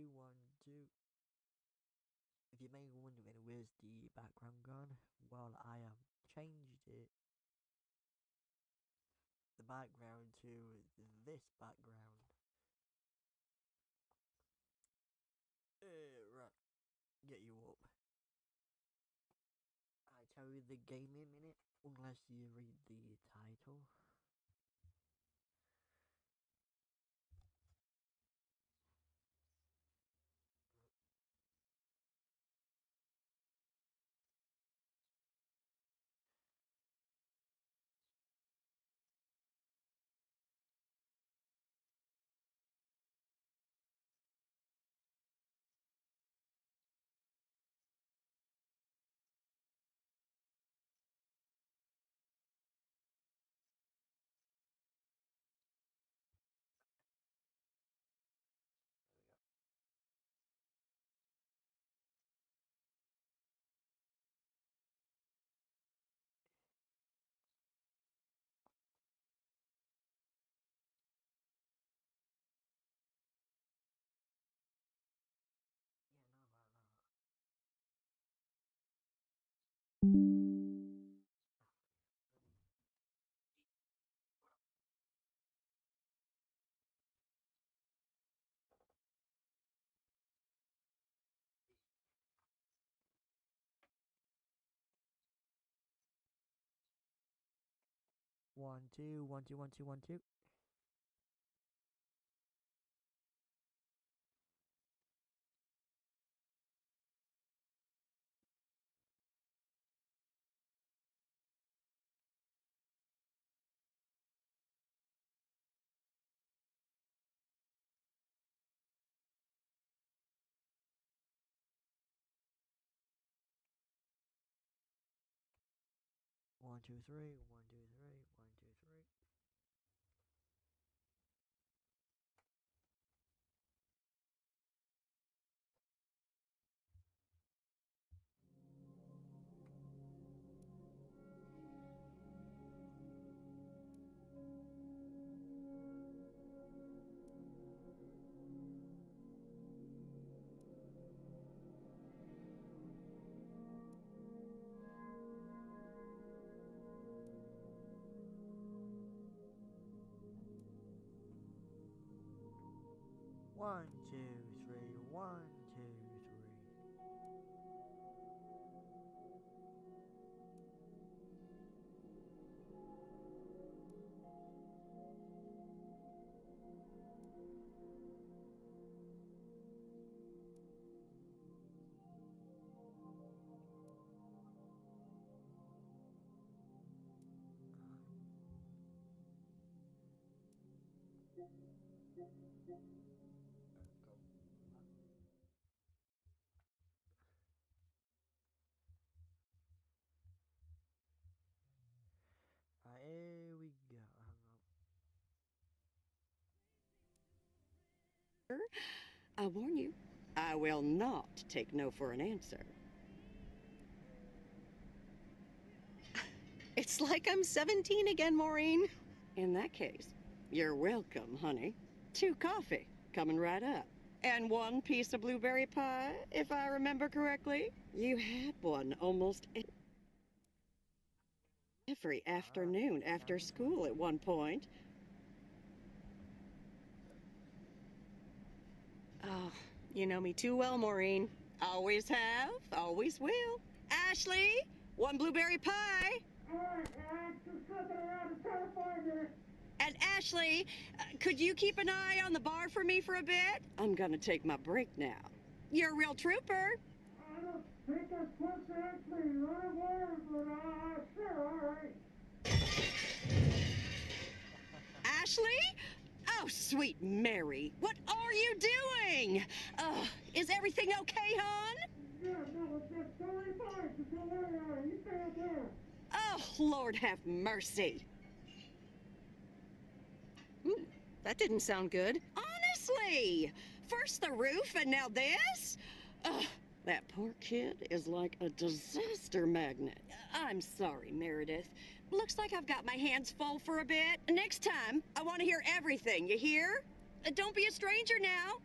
two, 1, 2. If you may be wondering where's the background gone, well, I have changed the background to this background. Right, get you up. I tell you the game in a minute, unless you read the title. There we go. Yeah, no, about that. 1, 2, 1, 2, 1, 2, 1, 2. 1, 2, 3, 1, 2, 3, 1, 2, 3. One, two, three, 1, 2, 3. Go. Right, here we go. Hang I warn you, I will not take no for an answer. It's like I'm 17 again, Maureen. In that case, you're welcome, honey. 2 coffee, coming right up. And 1 piece of blueberry pie, if I remember correctly. You had one almost every on. Alright, afternoon after sounds school at one point. Oh, you know me too well, Maureen. Always have, always will. Ashley, 1 blueberry pie. And Ashley, could you keep an eye on the bar for me for a bit? I'm gonna take my break now. You're a real trooper. I don't think I put Ashley right away, but sure, all right. Ashley? Oh, sweet Mary, what are you doing? Is everything okay, hon? Yeah, no, it's just totally fine. Just don't worry about it. You stay up there. Oh, Lord have mercy. That didn't sound good. Honestly, first the roof and now this? Ugh, that poor kid is like a disaster magnet. I'm sorry, Meredith. Looks like I've got my hands full for a bit. Next time, I want to hear everything, you hear? Don't be a stranger now.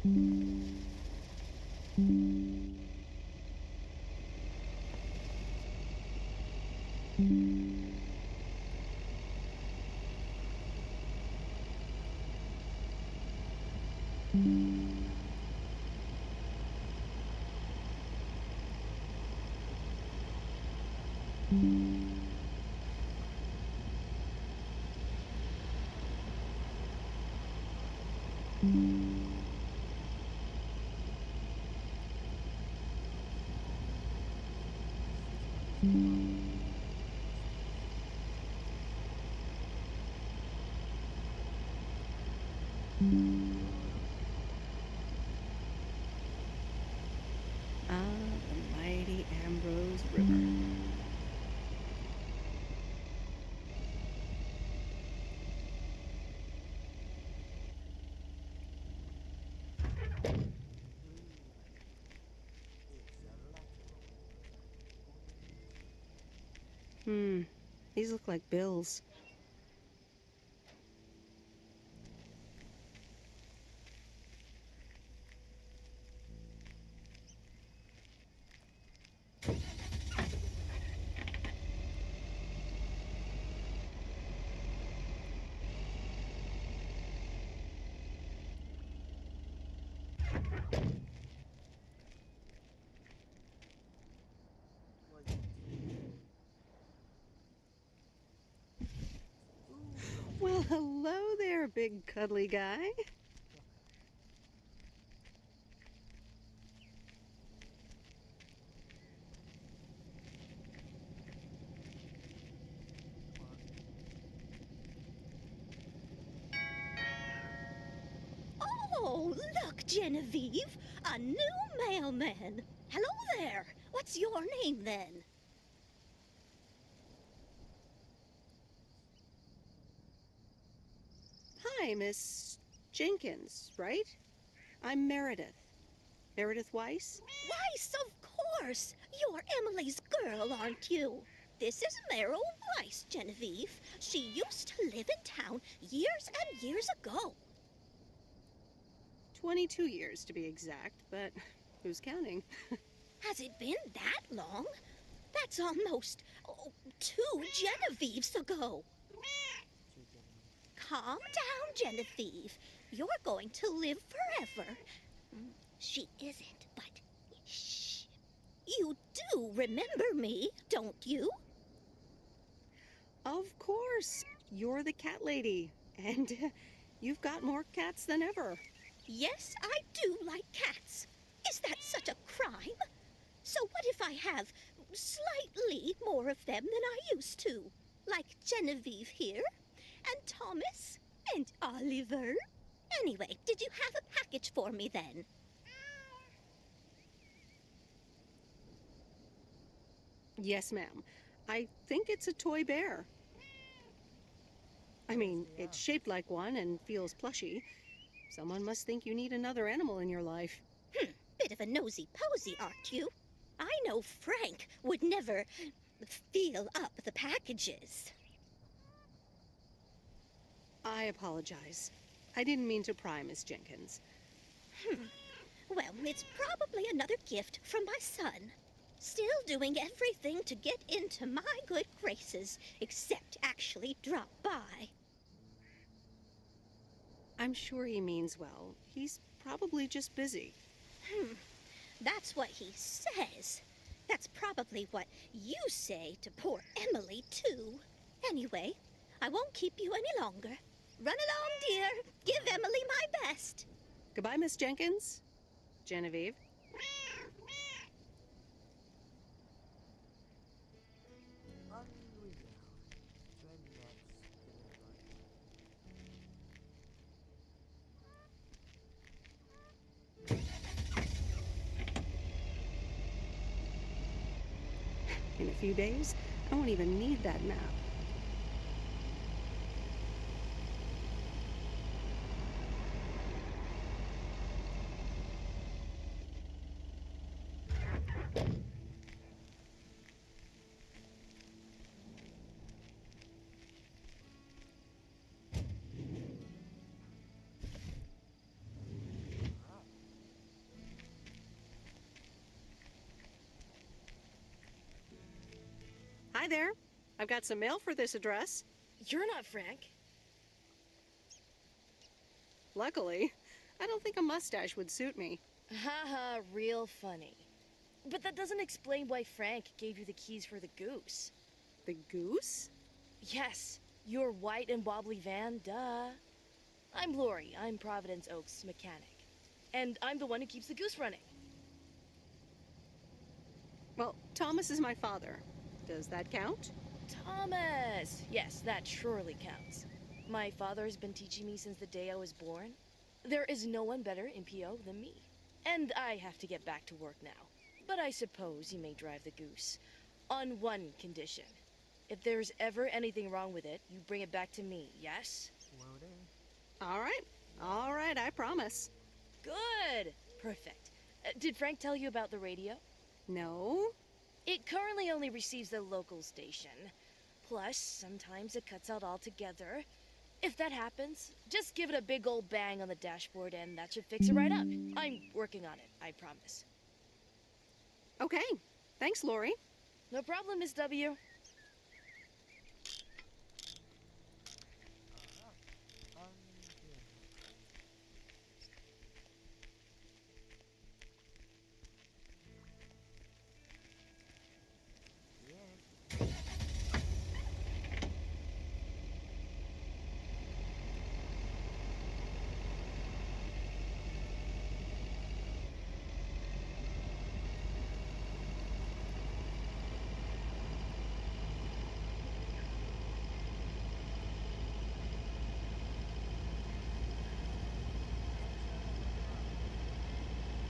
Ah, the mighty Ambrose River. These look like bills. Well, hello there, big cuddly guy. Oh, look, Genevieve, a new mailman. Hello there. What's your name then? Hi, Miss Jenkins, right? I'm Meredith. Meredith Weiss? Weiss, of course. You're Emily's girl, aren't you? This is Meryl Weiss, Genevieve. She used to live in town years and years ago. 22 years to be exact, but who's counting? Has it been that long? That's almost 2 Genevieves ago. Calm down, Genevieve. You're going to live forever. She isn't, but shh. You do remember me, don't you? Of course, you're the cat lady, and you've got more cats than ever. Yes, I do like cats. Is that such a crime? So what if I have slightly more of them than I used to? Like Genevieve here, and Thomas, and Oliver. Anyway, did you have a package for me then? Yes, ma'am. I think it's a toy bear. I mean, it's shaped like one and feels plushy. Someone must think you need another animal in your life. Bit of a nosy-posy, aren't you? I know Frank would never feel up the packages. I apologize. I didn't mean to pry, Miss Jenkins. Well, it's probably another gift from my son. Still doing everything to get into my good graces, except actually drop by. I'm sure he means well. He's probably just busy. That's what he says. That's probably what you say to poor Emily, too. Anyway, I won't keep you any longer. Run along, dear. Give Emily my best. Goodbye, Miss Jenkins. Genevieve. And we go to our next delivery. In a few days, I won't even need that nap. Hi there. I've got some mail for this address. You're not Frank. Luckily, I don't think a mustache would suit me. Haha, real funny. But that doesn't explain why Frank gave you the keys for the goose. The goose? Yes, your white and wobbly van, duh. I'm Lori. I'm Providence Oaks' mechanic. And I'm the one who keeps the goose running. Well, Thomas is my father. Does that count? Thomas! Yes, that surely counts. My father has been teaching me since the day I was born. There is no one better in PO than me. And I have to get back to work now. But I suppose you may drive the goose. On one condition. If there's ever anything wrong with it, you bring it back to me, yes? All right, I promise. Good! Perfect. Did Frank tell you about the radio? No? It currently only receives the local station. Plus, sometimes it cuts out altogether. If that happens, just give it a big old bang on the dashboard and that should fix it right up. I'm working on it, I promise. Okay. Thanks, Lori. No problem, Miss W.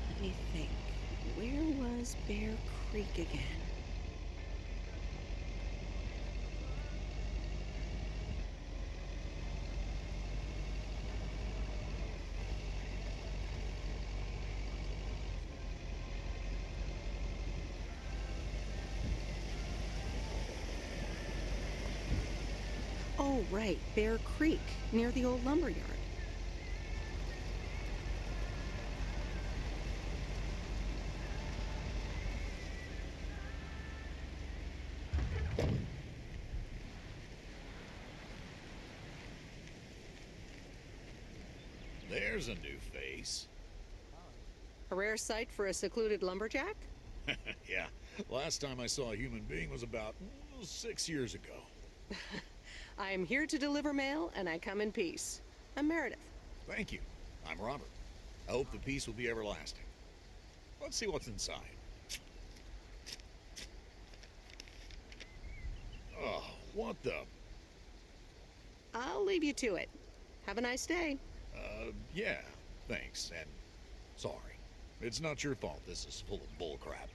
Let me think. Where was Bear Creek again? Oh, right, Bear Creek, near the old lumber yard. There's a new face. A rare sight for a secluded lumberjack? Yeah, last time I saw a human being was about 6 years ago. I am here to deliver mail, and I come in peace. I'm Meredith. Thank you. I'm Robert. I hope the peace will be everlasting. Let's see what's inside. Oh, what the... I'll leave you to it. Have a nice day. Yeah, thanks, and sorry. It's not your fault this is full of bullcrap.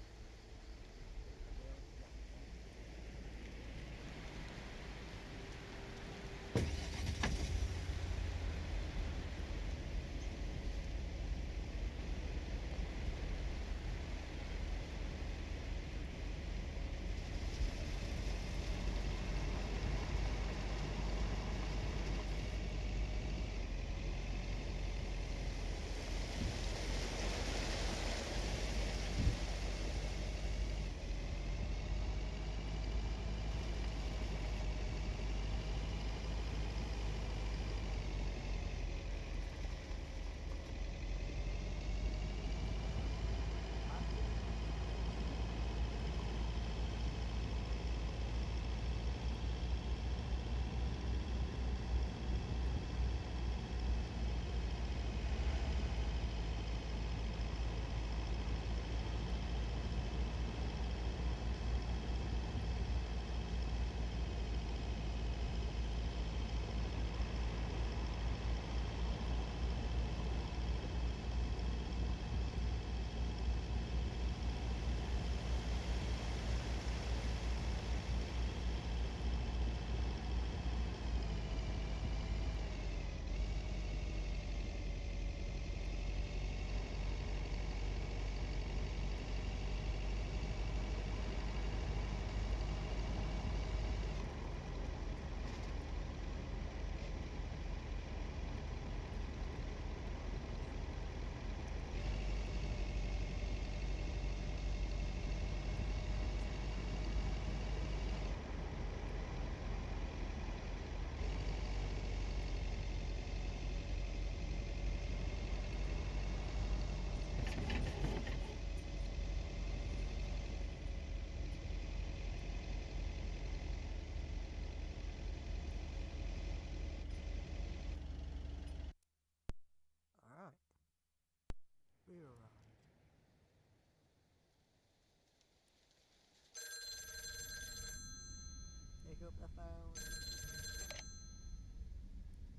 pick up the phone.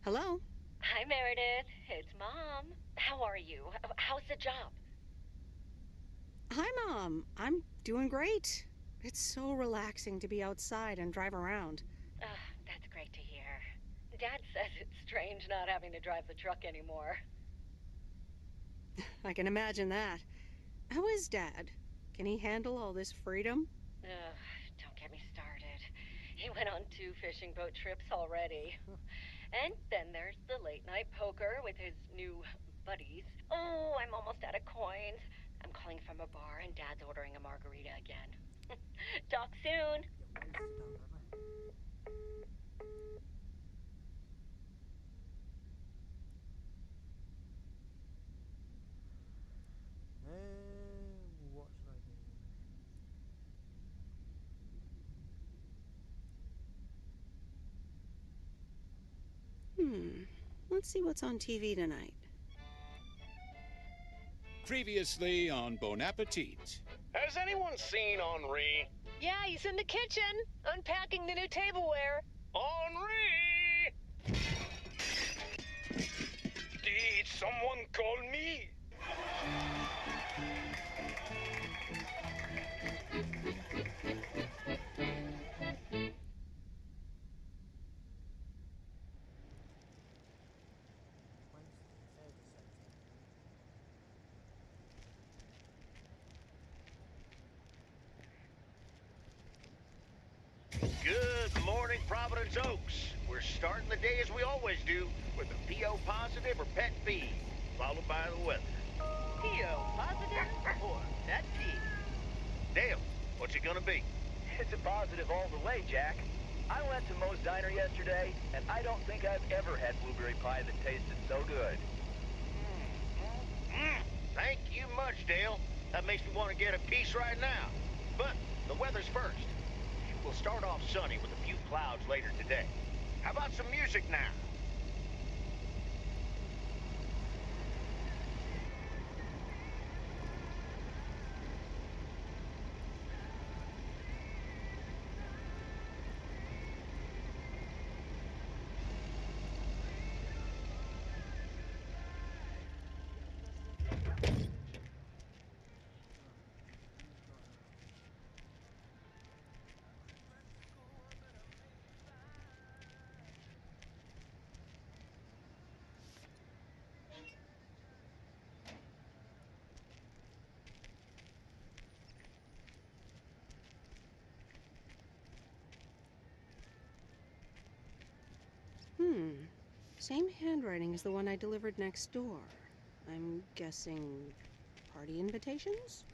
Hello? Hi, Meredith. It's Mom. How are you? How's the job? Hi, Mom. I'm doing great. It's so relaxing to be outside and drive around. That's great to hear. Dad says it's strange not having to drive the truck anymore. I can imagine that. How is Dad? Can he handle all this freedom? Don't get me started. He went on 2 fishing boat trips already. And then there's the late night poker with his new buddies. Oh, I'm almost out of coins. I'm calling from a bar and Dad's ordering a margarita again. Talk soon. Get wasted over me. What should I do? Let's see what's on TV tonight. Previously on Bon Appetit. Has anyone seen Henri? Yeah, he's in the kitchen, unpacking the new tableware. Henri! Did someone call me? Good morning, Providence Oaks. We're starting the day as we always do, with a PO positive or pet peeve, followed by the weather. PO positive or pet peeve? Dale, what's it gonna be? It's a positive all the way, Jack. I went to Moe's Diner yesterday, and I don't think I've ever had blueberry pie that tasted so good. Thank you much, Dale. That makes me want to get a piece right now. But the weather's first. We'll start off sunny with a few clouds later today. How about some music now? Same handwriting as the one I delivered next door. I'm guessing party invitations?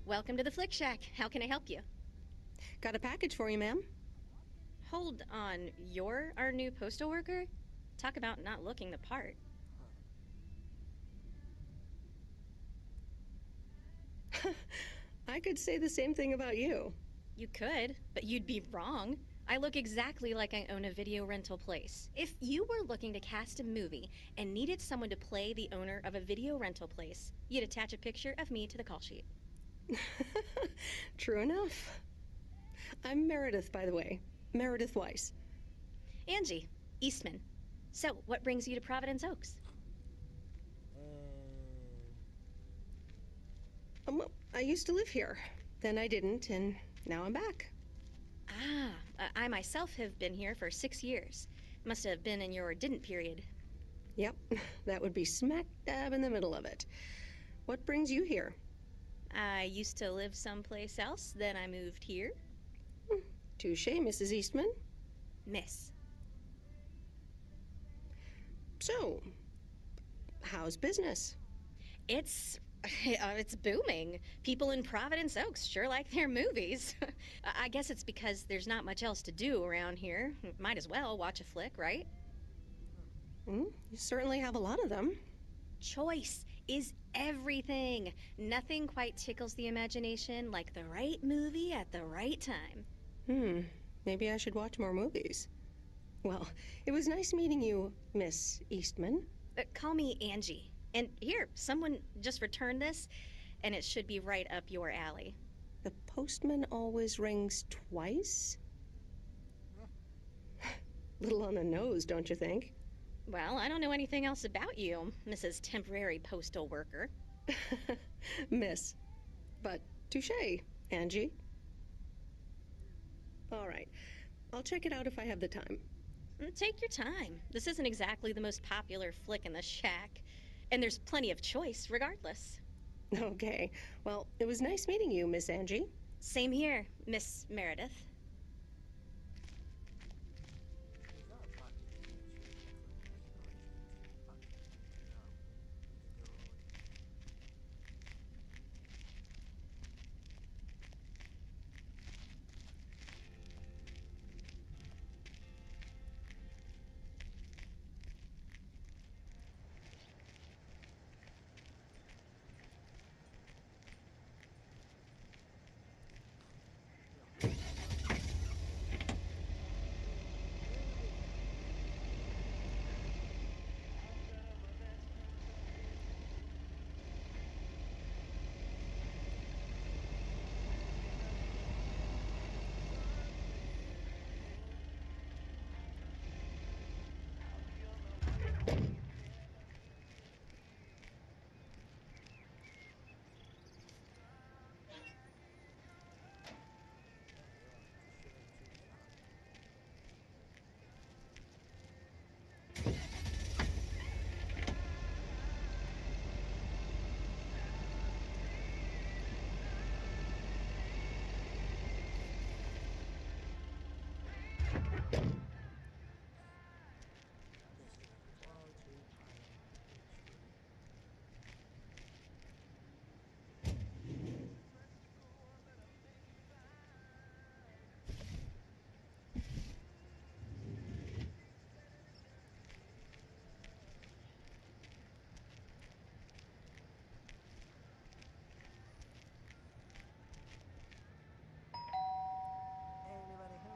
Welcome to the Flick Shack. How can I help you? Got a package for you, ma'am. Hold on. You're our new postal worker? Talk about not looking the part. I could say the same thing about you. You could, but you'd be wrong. I look exactly like I own a video rental place. If you were looking to cast a movie and needed someone to play the owner of a video rental place, you'd attach a picture of me to the call sheet. True enough. I'm Meredith, by the way. Meredith Weiss. Angie, Eastman. So, what brings you to Providence Oaks? Well, I used to live here. Then I didn't, and now I'm back. I myself have been here for 6 years. Must have been in your didn't period. Yep, that would be smack dab in the middle of it. What brings you here? I used to live someplace else, then I moved here. Touché, Mrs. Eastman. Miss. So, how's business? It's booming. People in Providence Oaks sure like their movies. I guess it's because there's not much else to do around here. Might as well watch a flick, right? You certainly have a lot of them. Choice is everything. Nothing quite tickles the imagination like the right movie at the right time. Maybe I should watch more movies. Well, it was nice meeting you, Miss Eastman. Call me Angie. And here, someone just returned this, and it should be right up your alley. The postman always rings twice? Little on the nose, don't you think? Well, I don't know anything else about you, Mrs. Temporary Postal Worker. Miss. But touché, Angie. All right. I'll check it out if I have the time. Take your time. This isn't exactly the most popular flick in the shack. And there's plenty of choice, regardless. Okay. Well, it was nice meeting you, Miss Angie. Same here, Miss Meredith.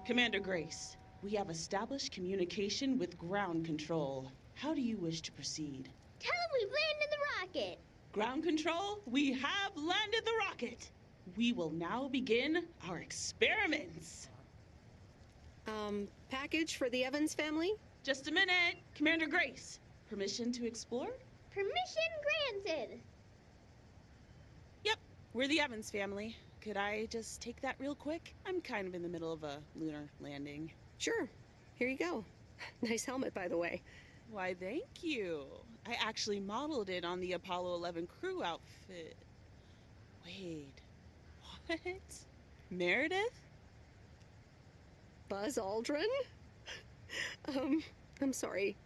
Commander Grace, we have established communication with ground control. How do you wish to proceed? Tell them we've landed the rocket. Ground control, we have landed the rocket. We will now begin our experiments. Package for the Evans family? Just a minute. Commander Grace, permission to explore? Permission granted. Yep, we're the Evans family. Could I just take that real quick? I'm kind of in the middle of a lunar landing. Sure. Here you go. Nice helmet, by the way. Why, thank you. I actually modeled it on the Apollo 11 crew outfit. Wait, what? Meredith? Buzz Aldrin? I'm sorry.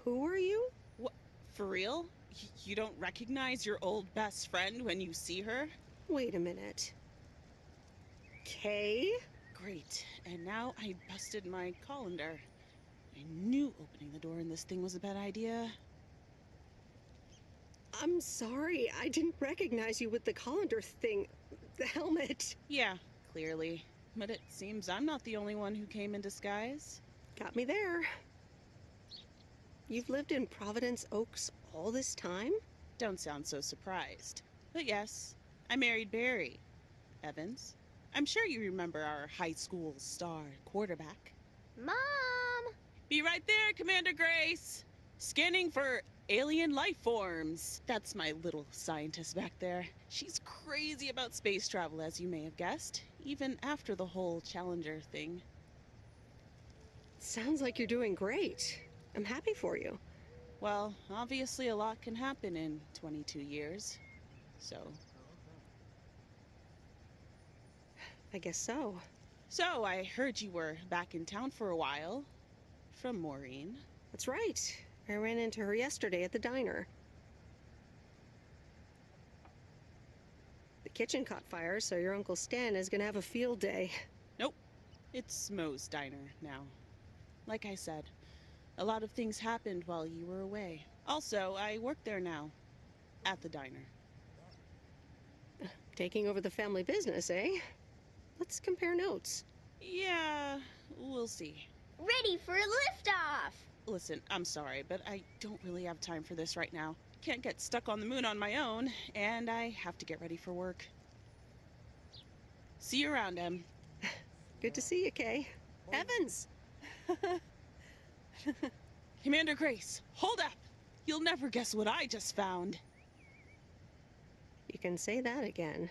Who are you? What? For real? You don't recognize your old best friend when you see her? Wait a minute. Kay? Great. And now I busted my colander. I knew opening the door in this thing was a bad idea. I'm sorry. I didn't recognize you with the colander thing. The helmet. Yeah, clearly. But it seems I'm not the only one who came in disguise. Got me there. You've lived in Providence Oaks all this time? Don't sound so surprised. But yes, I married Barry. Evans. I'm sure you remember our high school star quarterback. Mom! Be right there, Commander Grace. Scanning for alien life forms. That's my little scientist back there. She's crazy about space travel, as you may have guessed, even after the whole Challenger thing. Sounds like you're doing great. I'm happy for you. Well, obviously a lot can happen in 22 years, so... I guess so. So, I heard you were back in town for a while. From Maureen. That's right. I ran into her yesterday at the diner. The kitchen caught fire, so your Uncle Stan is gonna have a field day. Nope. It's Moe's diner now. Like I said, a lot of things happened while you were away. Also, I work there now. At the diner. Taking over the family business, eh? Let's compare notes. Yeah, we'll see. Ready for a liftoff! Listen, I'm sorry, but I don't really have time for this right now. Can't get stuck on the moon on my own, and I have to get ready for work. See you around, Em. Good to see you, Kay. Evans! Commander Grace, hold up! You'll never guess what I just found. You can say that again.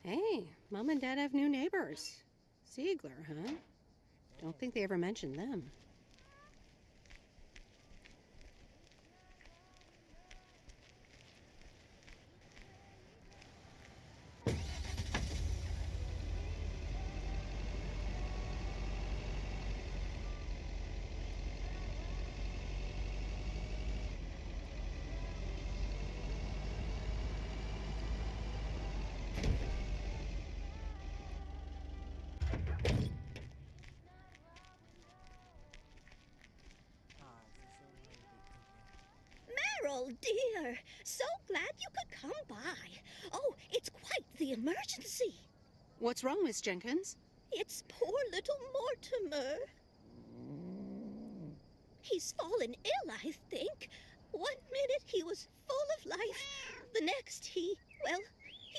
Hey, Mom and Dad have new neighbors. Ziegler, huh? Don't think they ever mentioned them. Meryl, dear, so glad you could come by. Oh, it's quite the emergency. What's wrong, Miss Jenkins? It's poor little Mortimer. He's fallen ill, I think. 1 minute he was full of life. The next he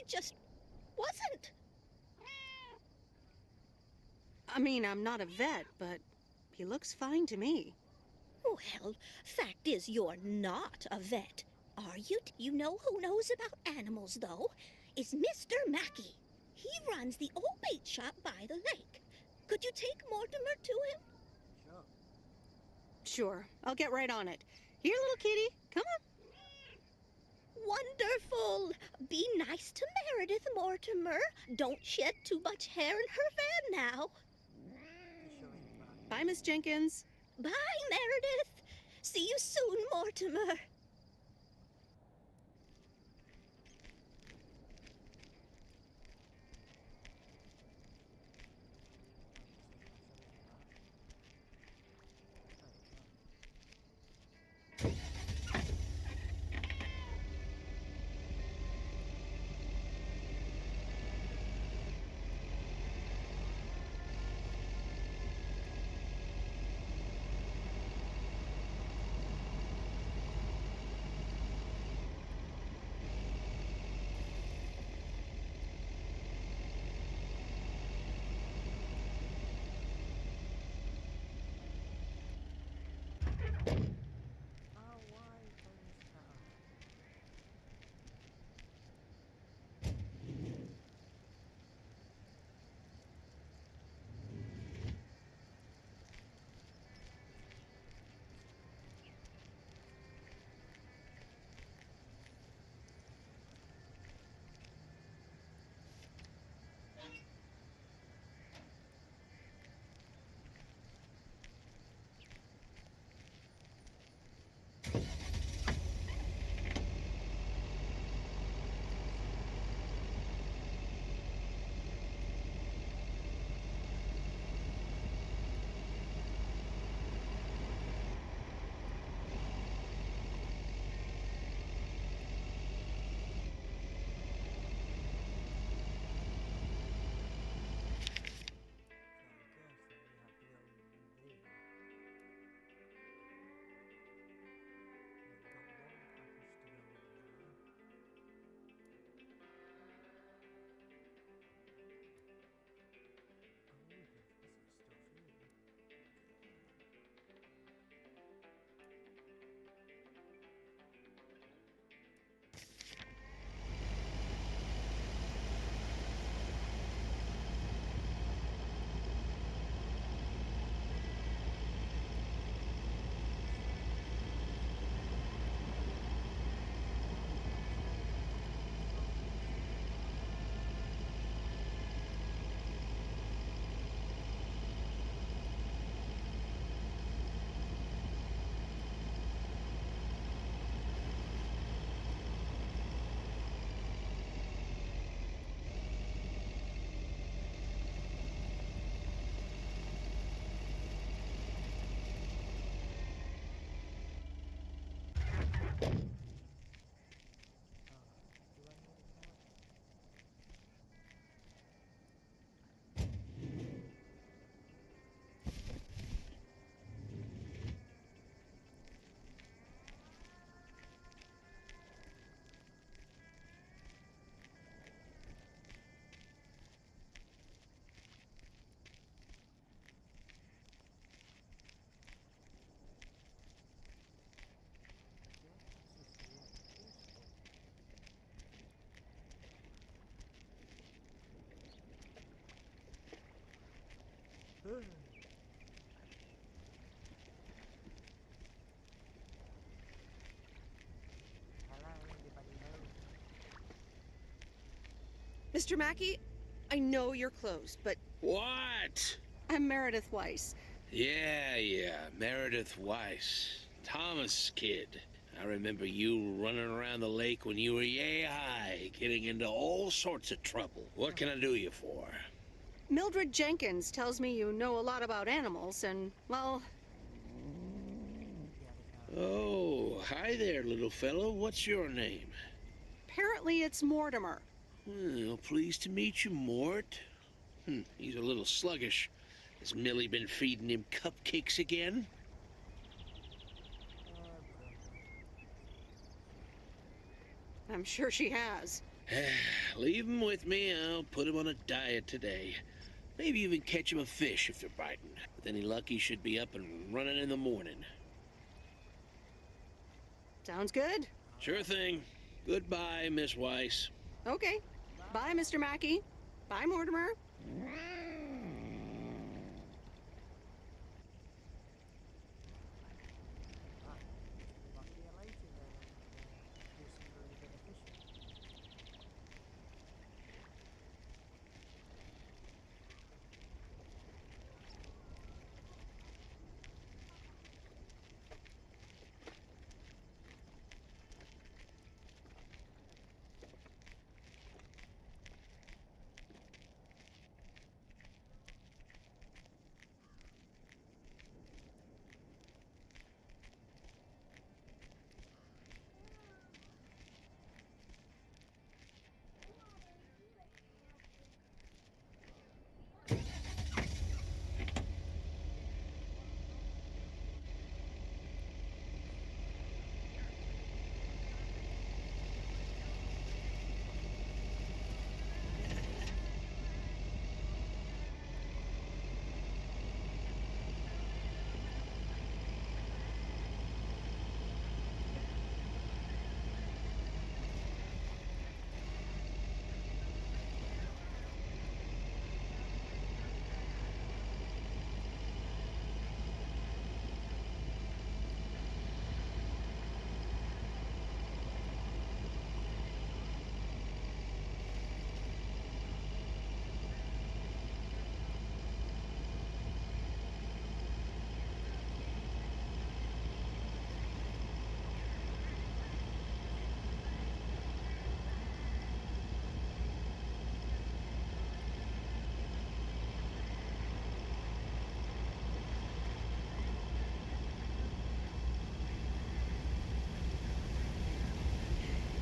just wasn't. I mean, I'm not a vet, but he looks fine to me. Well, fact is you're not a vet, are you? You know who knows about animals, though? Is Mr. Mackey. He runs the old bait shop by the lake. Could you take Mortimer to him? Sure, I'll get right on it. Here, little kitty, come on. Wonderful. Be nice to Meredith, Mortimer. Don't shed too much hair in her van now. Bye, Miss Jenkins. Bye, Meredith. See you soon, Mortimer. Oh, why is that? Mr. Mackey, I know you're closed, but What? I'm Meredith Weiss. Yeah, Meredith Weiss. Thomas' kid. I remember you running around the lake when you were yay high, getting into all sorts of trouble. What can I do you for? Mildred Jenkins tells me you know a lot about animals, and, well... Oh, hi there, little fellow. What's your name? Apparently it's Mortimer. Well, pleased to meet you, Mort. He's a little sluggish. Has Millie been feeding him cupcakes again? I'm sure she has. Leave him with me. I'll put him on a diet today. Maybe even catch him a fish if they're biting. With any luck, he should be up and running in the morning. Sounds good. Sure thing. Goodbye, Miss Weiss. Okay. Bye, Mr. Mackey. Bye, Mortimer.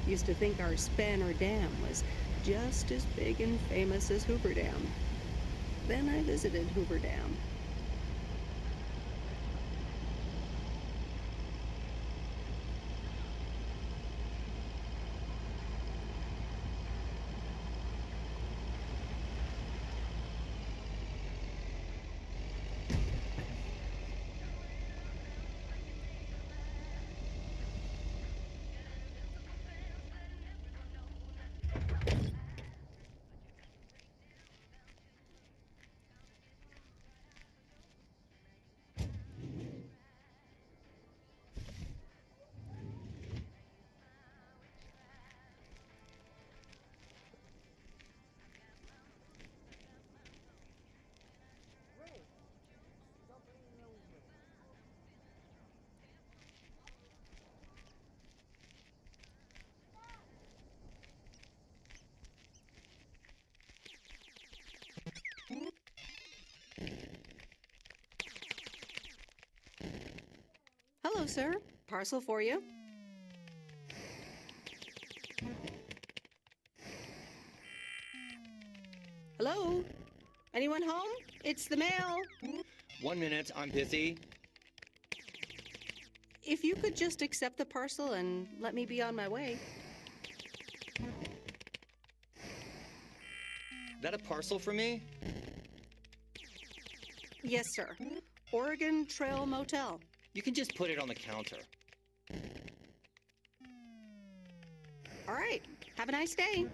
Used to think our Spanner Dam was just as big and famous as Hoover Dam. Then I visited Hoover Dam. Ray, stop leaning over. Hello, sir. Parcel for you. Hello? Anyone home? It's the mail. 1 minute, I'm busy. If you could just accept the parcel and let me be on my way. That a parcel for me? Yes, sir. Oregon Trail Motel. You can just put it on the counter. All right. Have a nice day.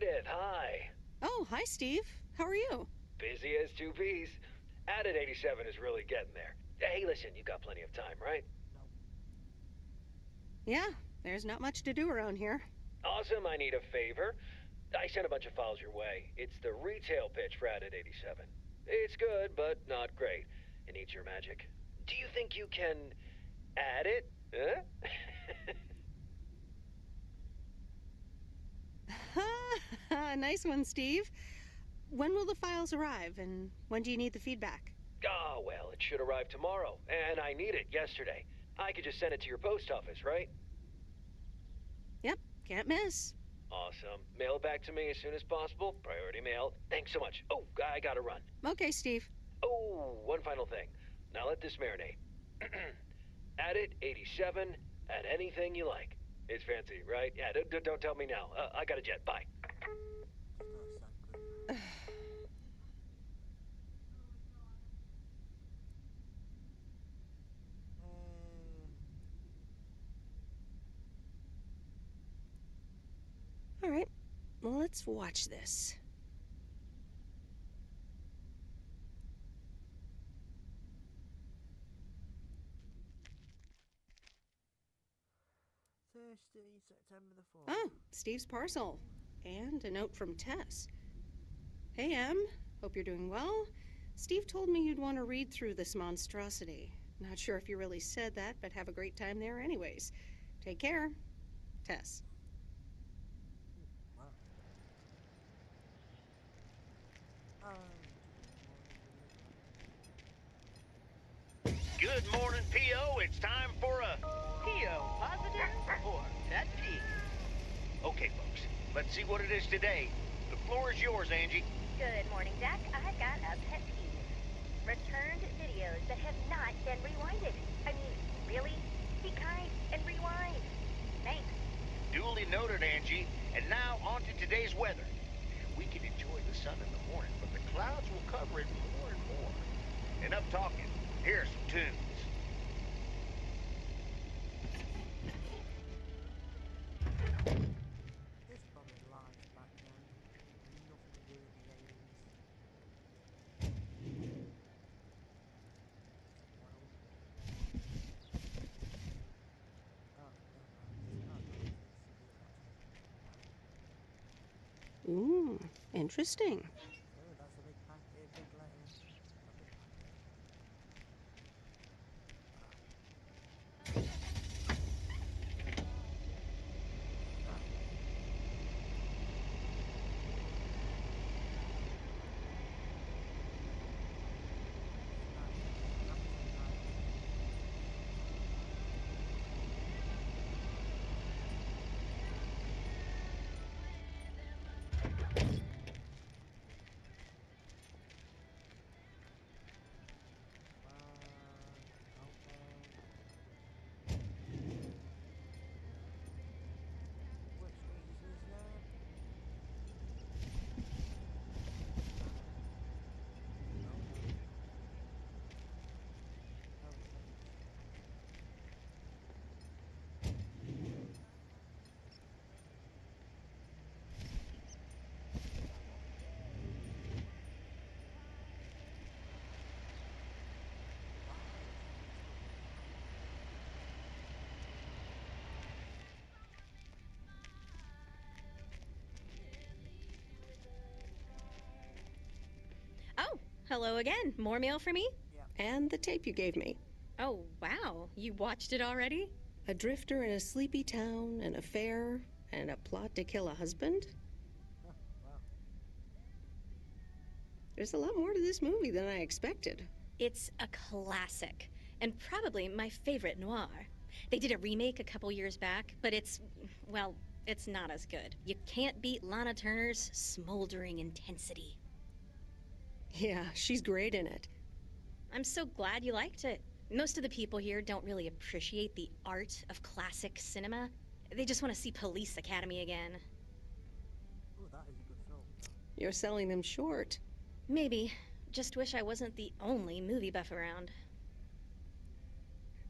Meredith, hi. Oh, hi, Steve. How are you? Busy as two peas. Added 87 is really getting there. Hey, listen, you got plenty of time, right? Yeah, there's not much to do around here. Awesome, I need a favor. I sent a bunch of files your way. It's the retail pitch for Added 87. It's good, but not great. It needs your magic. Do you think you can add it? Huh? Nice one, Steve. When will the files arrive, and when do you need the feedback? Oh, well, it should arrive tomorrow, and I need it yesterday. I could just send it to your post office, right? Yep, can't miss. Awesome. Mail it back to me as soon as possible. Priority mail. Thanks so much. Oh, I gotta run. Okay, Steve. Oh, one final thing. Now let this marinate. Add it 87. Add anything you like. It's fancy, right? Yeah, don't tell me now. I got a jet. Bye. All right, well, let's watch this. Thursday, September the 4th. Oh, Steve's parcel. And a note from Tess. Hey, Em. Hope you're doing well. Steve told me you'd want to read through this monstrosity. Not sure if you really said that, but have a great time there anyways. Take care. Tess. Wow. Good morning, P.O. It's time for a... P.O. positive or pet peeve? Okay, folks, let's see what it is today. The floor is yours, Angie. Good morning, Jack. I've got a pet peeve. Returned videos that have not been rewinded. I mean, really? Be kind and rewind. Thanks. Duly noted, Angie. And now on to today's weather. We can enjoy the sun in the morning, but the clouds will cover it more and more. Enough talking. Here are some tunes. This probably lies back then. Nothing to do with the aliens. Wow. Oh, never mind. It's not nice. Ooh, interesting. Oh, that's a big packet, big letter. A big packet. What street is this now? Oh, hello again. More mail for me? And the tape you gave me. Oh, wow. You watched it already? A drifter in a sleepy town, an affair, and a plot to kill a husband? Oh, wow. There's a lot more to this movie than I expected. It's a classic, and probably my favorite noir. They did a remake a couple years back, but it's not as good. You can't beat Lana Turner's smoldering intensity. Yeah, she's great in it. I'm so glad you liked it. Most of the people here don't really appreciate the art of classic cinema. They just want to see Police Academy again. Oh, that is a good film. You're selling them short. Maybe. Just wish I wasn't the only movie buff around.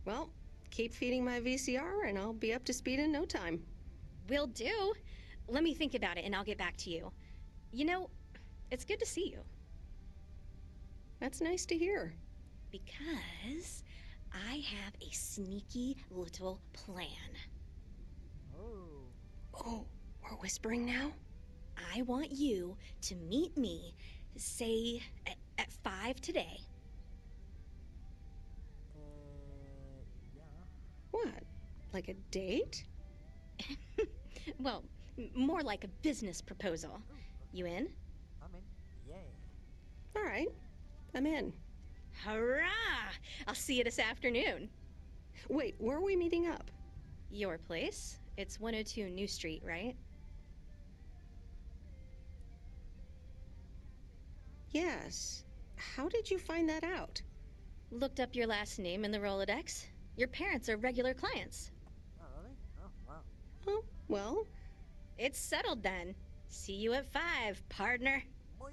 Well, keep feeding my VCR and I'll be up to speed in no time. Will do. Let me think about it and I'll get back to you. You know, it's good to see you. That's nice to hear. Because I have a sneaky little plan. Oh, we're whispering now? I want you to meet me, say, at 5 today. Yeah. What? Like a date? Well, more like a business proposal. You in? I'm in. Yeah. All right, I'm in. Hurrah! I'll see you this afternoon. Wait, where are we meeting up? Your place? It's 102 New Street, right? Yes. How did you find that out? Looked up your last name in the Rolodex. Your parents are regular clients. Oh, really? Oh, wow. Oh, well. It's settled then. See you at 5, partner. Boy.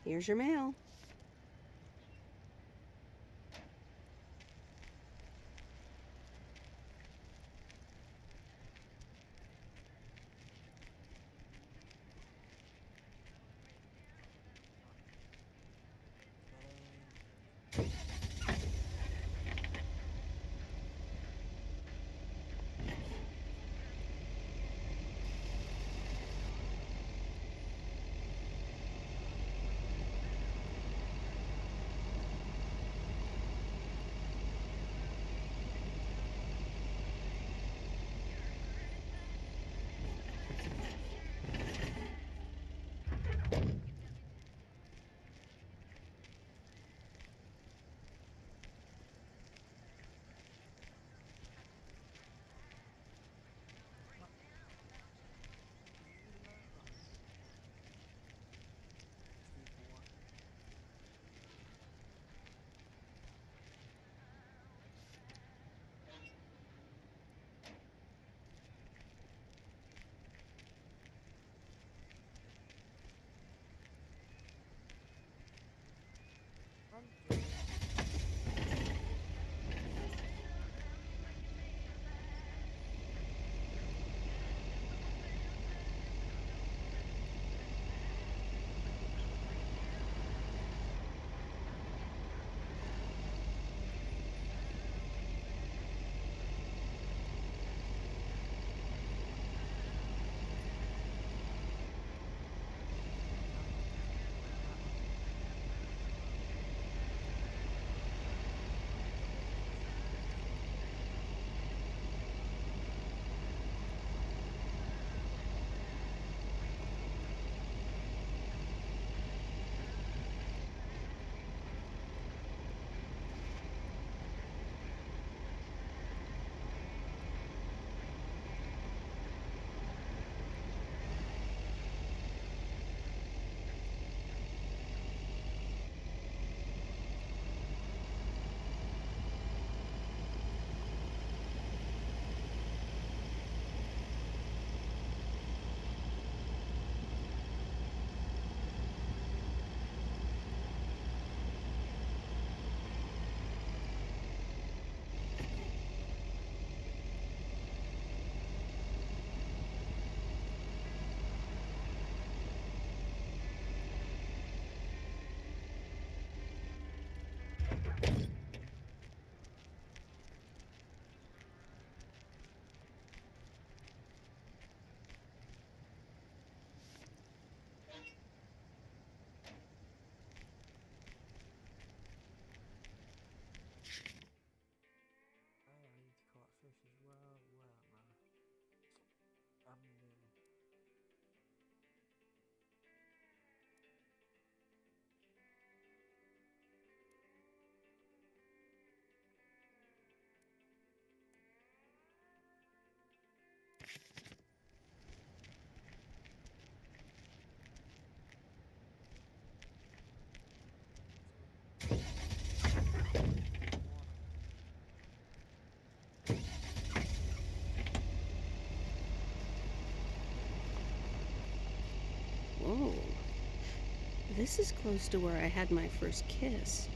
Here's your mail. This is close to where I had my first kiss.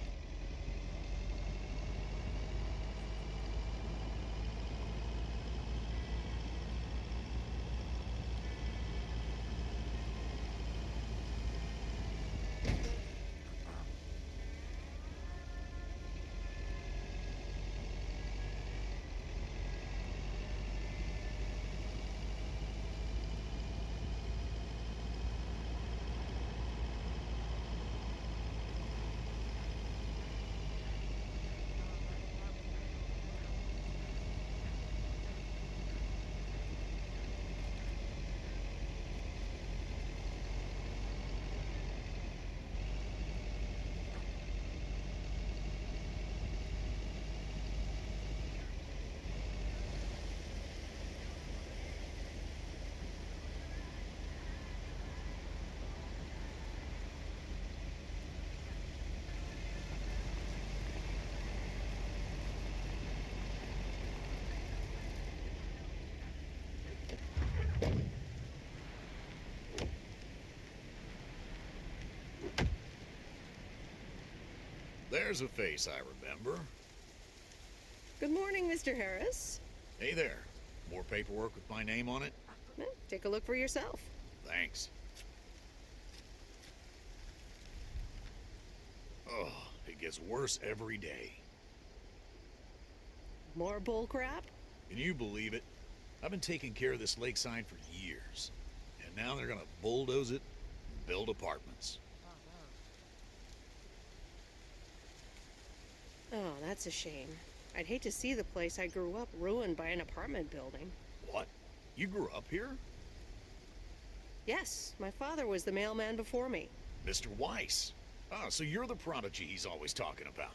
There's a face I remember. Good morning, Mr. Harris. Hey there. More paperwork with my name on it? Take a look for yourself. Thanks. Oh, it gets worse every day. More bull crap? Can you believe it? I've been taking care of this lakeside for years. And now they're gonna bulldoze it and build apartments. Oh, that's a shame. I'd hate to see the place I grew up ruined by an apartment building. What? You grew up here? Yes, my father was the mailman before me. Mr. Weiss. Ah, so you're the prodigy he's always talking about.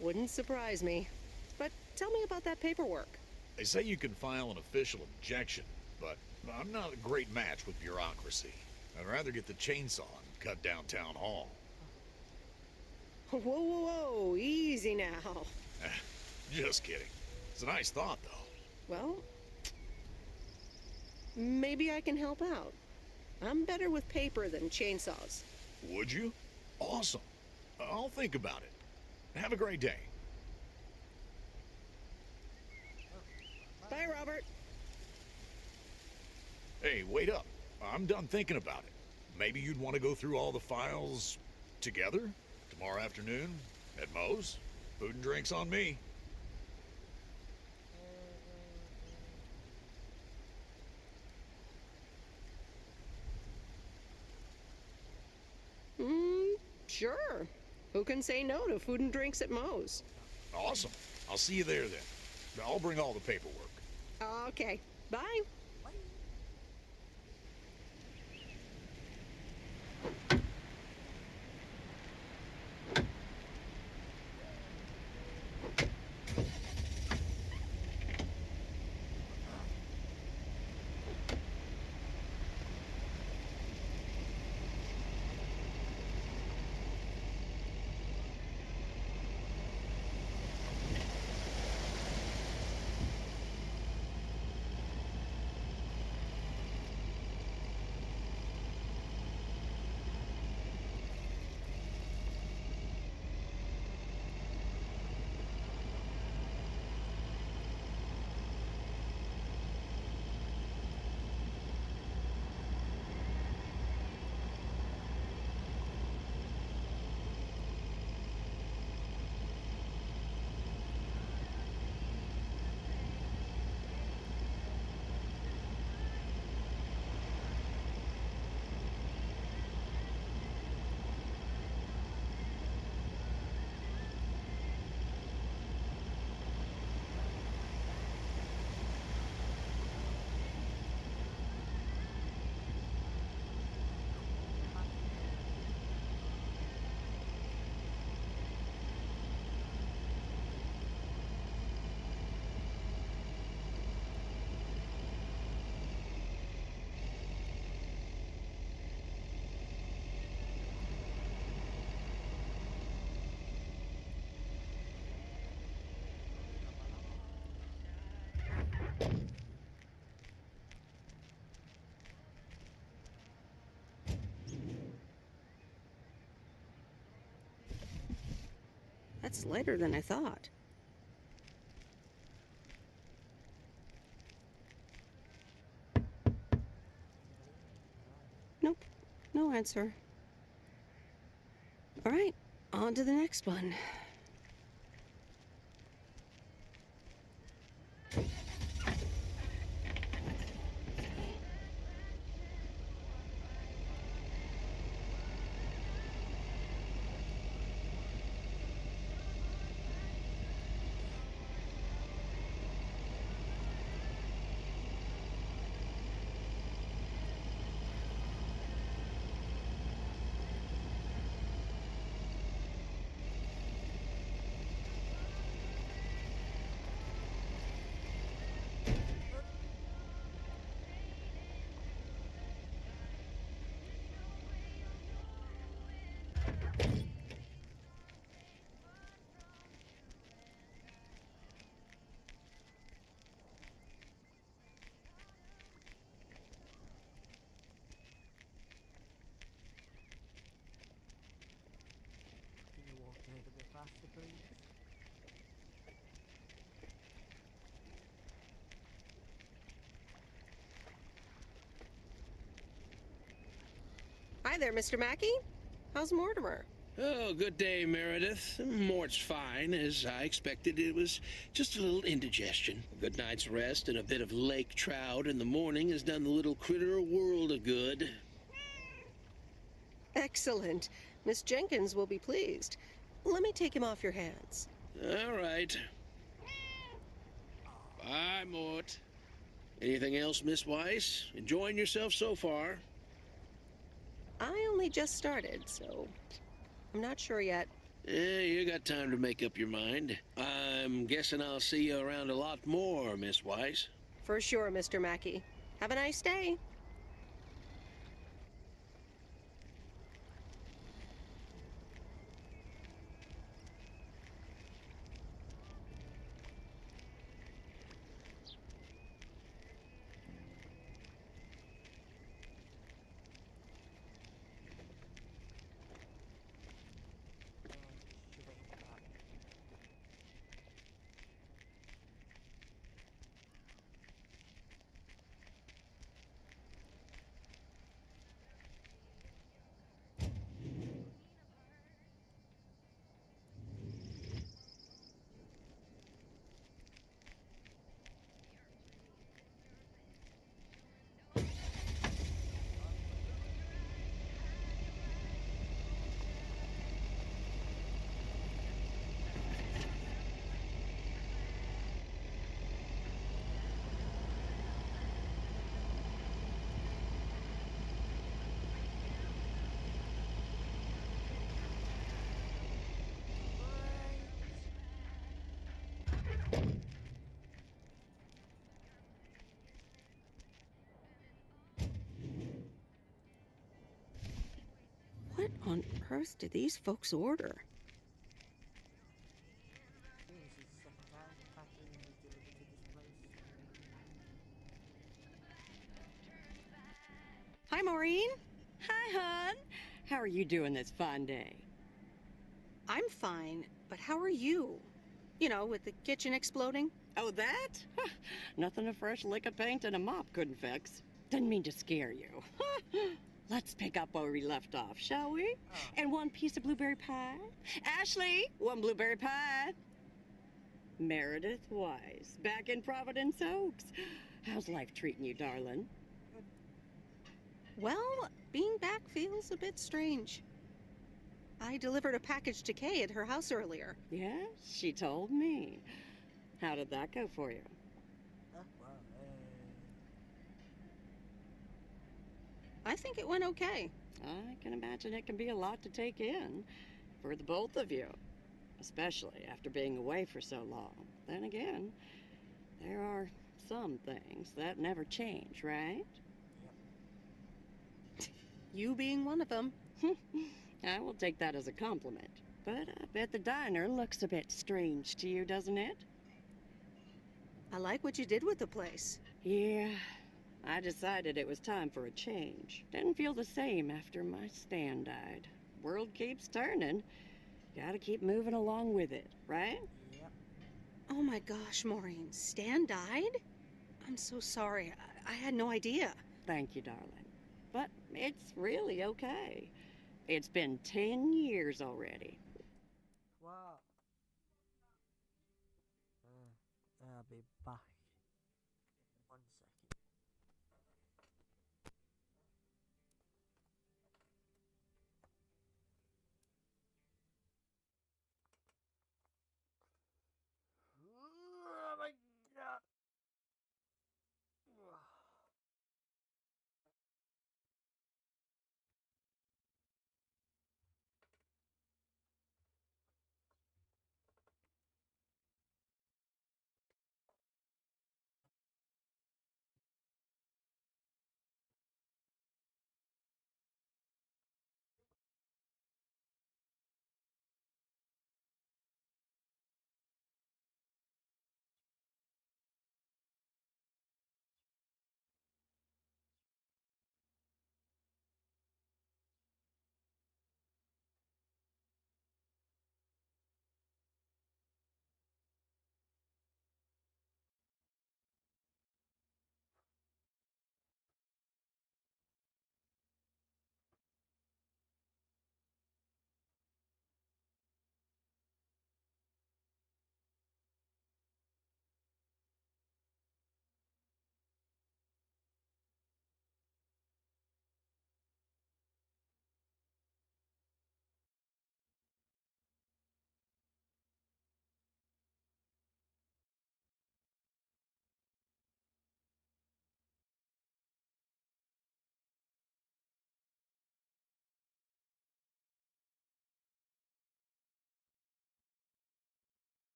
Wouldn't surprise me. But tell me about that paperwork. They say you can file an official objection, but I'm not a great match with bureaucracy. I'd rather get the chainsaw and cut down town hall. Whoa, whoa, whoa, easy now. Just kidding. It's a nice thought, though. Well, maybe I can help out. I'm better with paper than chainsaws. Would you? Awesome. I'll think about it. Have a great day. Bye, Robert. Hey, wait up. I'm done thinking about it. Maybe you'd want to go through all the files together? Tomorrow afternoon? At Moe's? Food and drinks on me. Sure. Who can say no to food and drinks at Moe's? Awesome. I'll see you there then. I'll bring all the paperwork. Okay. Bye. That's lighter than I thought. Nope, no answer. All right, on to the next one. Can you walk a little bit faster, please? Hi there, Mr. Mackey. How's Mortimer? Oh, good day, Meredith. Mort's fine. As I expected, it was just a little indigestion. A good night's rest and a bit of lake trout in the morning has done the little critter a world of good. Excellent. Miss Jenkins will be pleased. Let me take him off your hands. All right. Bye, Mort. Anything else, Miss Weiss? Enjoying yourself so far? I only just started, so I'm not sure yet. You got time to make up your mind. I'm guessing I'll see you around a lot more, Miss Weiss. For sure, Mr. Mackey. Have a nice day. What on earth did these folks order? I think this is the second time Catherine was delivered to this place. Hi, Maureen. Hi, hon. How are you doing this fine day? I'm fine, but how are you? You know, with the kitchen exploding? Oh, that? Nothing a fresh lick of paint and a mop couldn't fix. Didn't mean to scare you. Let's pick up where we left off, shall we? And one piece of blueberry pie. Ashley, one blueberry pie. Meredith Wise, back in Providence Oaks. How's life treating you, darling? Well, being back feels a bit strange. I delivered a package to Kay at her house earlier. Yes, she told me. How did that go for you? I think it went okay. I can imagine it can be a lot to take in for the both of you, especially after being away for so long. Then again, there are some things that never change, right? You being one of them. I will take that as a compliment. But I bet the diner looks a bit strange to you, doesn't it? I like what you did with the place. Yeah, I decided it was time for a change. Didn't feel the same after my Stan died. World keeps turning. Gotta keep moving along with it, right? Yep. Oh my gosh, Maureen, Stan died? I'm so sorry. I had no idea. Thank you, darling. But it's really okay. It's been 10 years already. Wow. I'll be back in 1 second. Oh my god.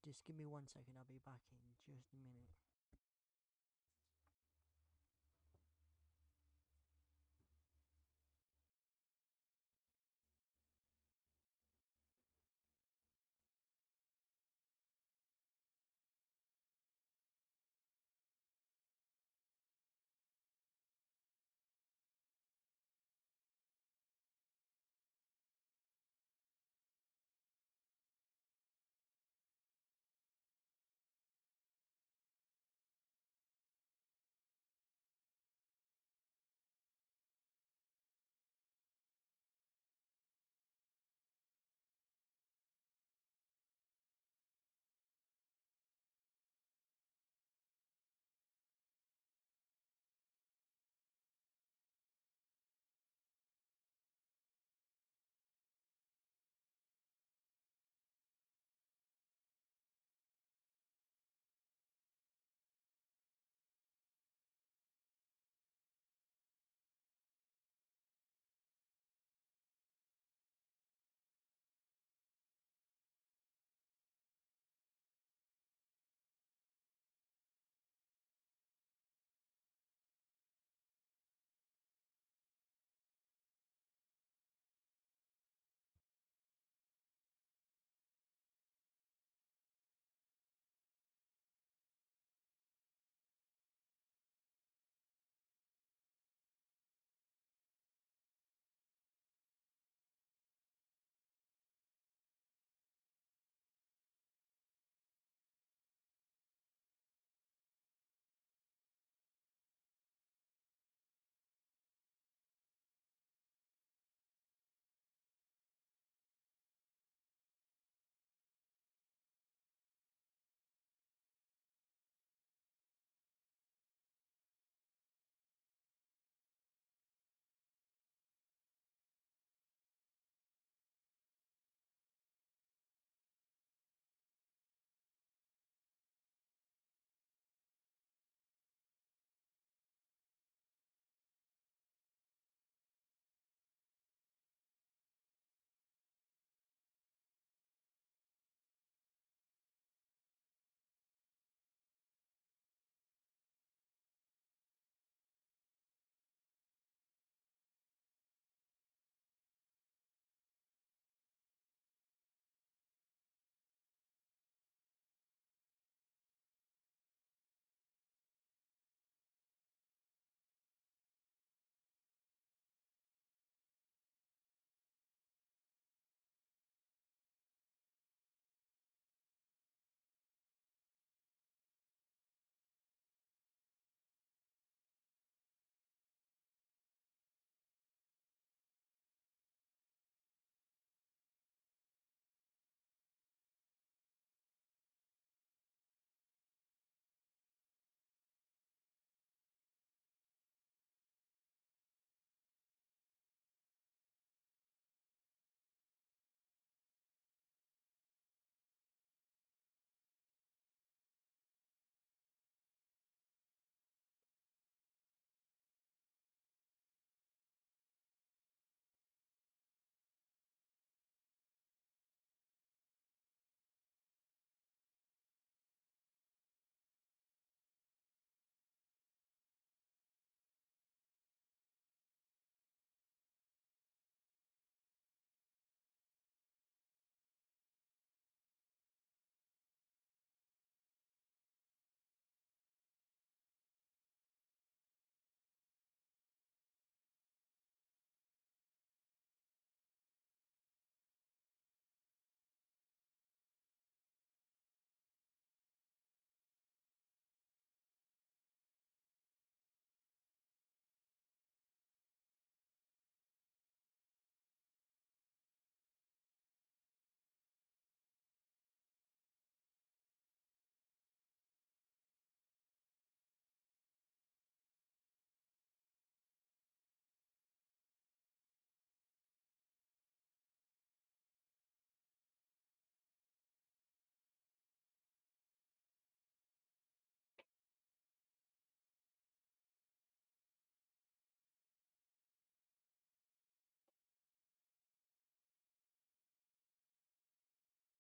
just give me 1 second, I'll be back in just a minute.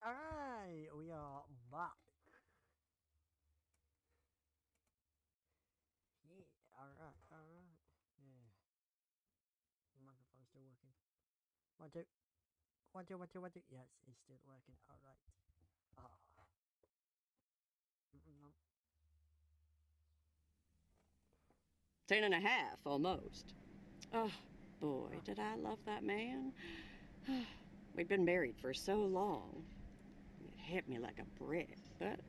Alright, we are back. Yeah, alright, alright. Yeah. The microphone's still working. 1, 2. 1, 2, 1, 2, 1, 2. Yes, it's still working. Alright. Ah. 10 and a half, almost. Oh, boy, did I love that man. We'd been married for so long. It hit me like a brick, but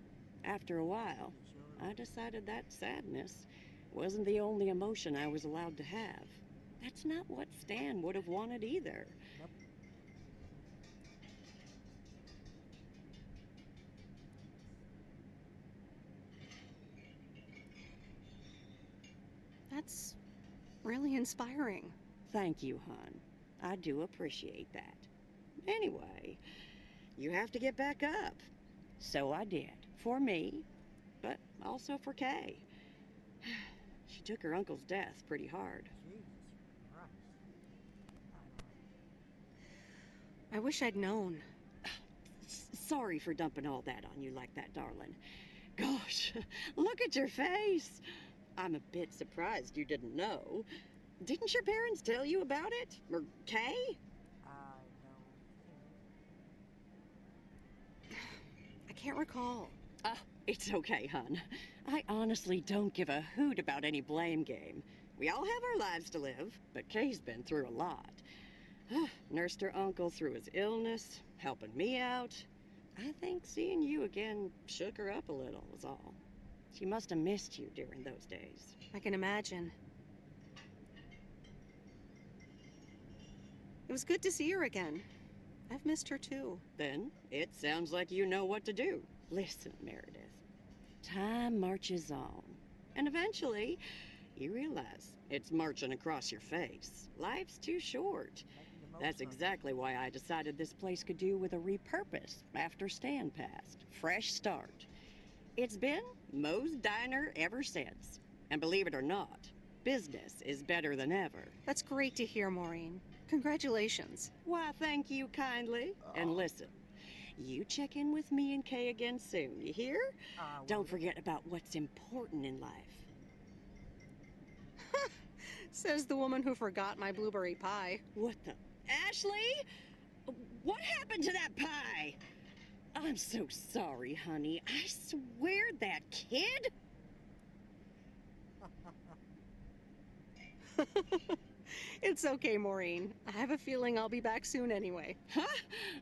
after a while, I decided that sadness wasn't the only emotion I was allowed to have. That's not what Stan would have wanted either. Nope. That's really inspiring. Thank you, hon. I do appreciate that. Anyway, you have to get back up. So I did. For me, but also for Kay. She took her uncle's death pretty hard. Jesus Christ. I wish I'd known. Sorry for dumping all that on you like that, darling. Gosh, look at your face. I'm a bit surprised you didn't know. Didn't your parents tell you about it? Or Kay? I can't recall. It's okay, hon. I honestly don't give a hoot about any blame game. We all have our lives to live, but Kay's been through a lot. Nursed her uncle through his illness, helping me out. I think seeing you again shook her up a little, was all. She must have missed you during those days. I can imagine. It was good to see her again. I've missed her too. Then it sounds like you know what to do. Listen, Meredith. Time marches on. And eventually, you realize it's marching across your face. Life's too short. That's exactly why I decided this place could do with a repurpose after Stan passed. Fresh start. It's been Moe's Diner ever since. And believe it or not, business is better than ever. That's great to hear, Maureen. Congratulations. Why, thank you kindly. And listen, you check in with me and Kay again soon, you hear? Don't forget about what's important in life. Says the woman who forgot my blueberry pie. What the? Ashley? What happened to that pie? I'm so sorry, honey. I swear that kid... It's okay, Maureen. I have a feeling I'll be back soon anyway. Huh?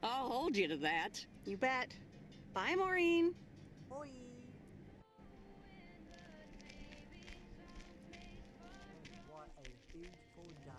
I'll hold you to that. You bet. Bye, Maureen. Oi. What a beautiful day.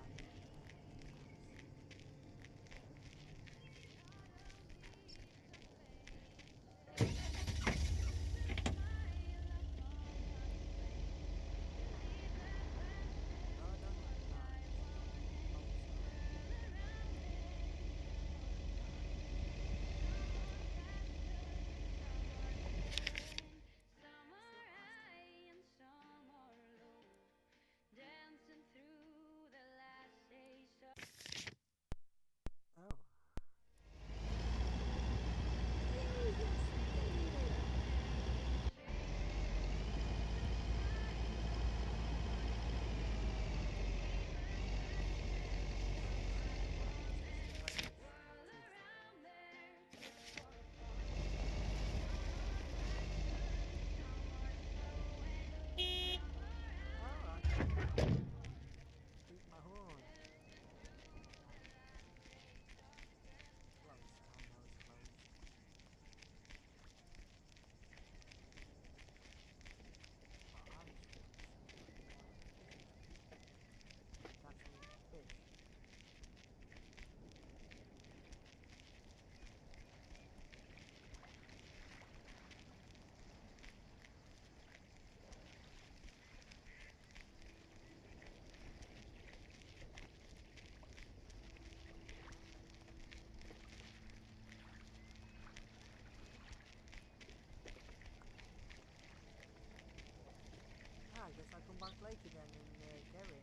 I guess I'll come back later then and get it.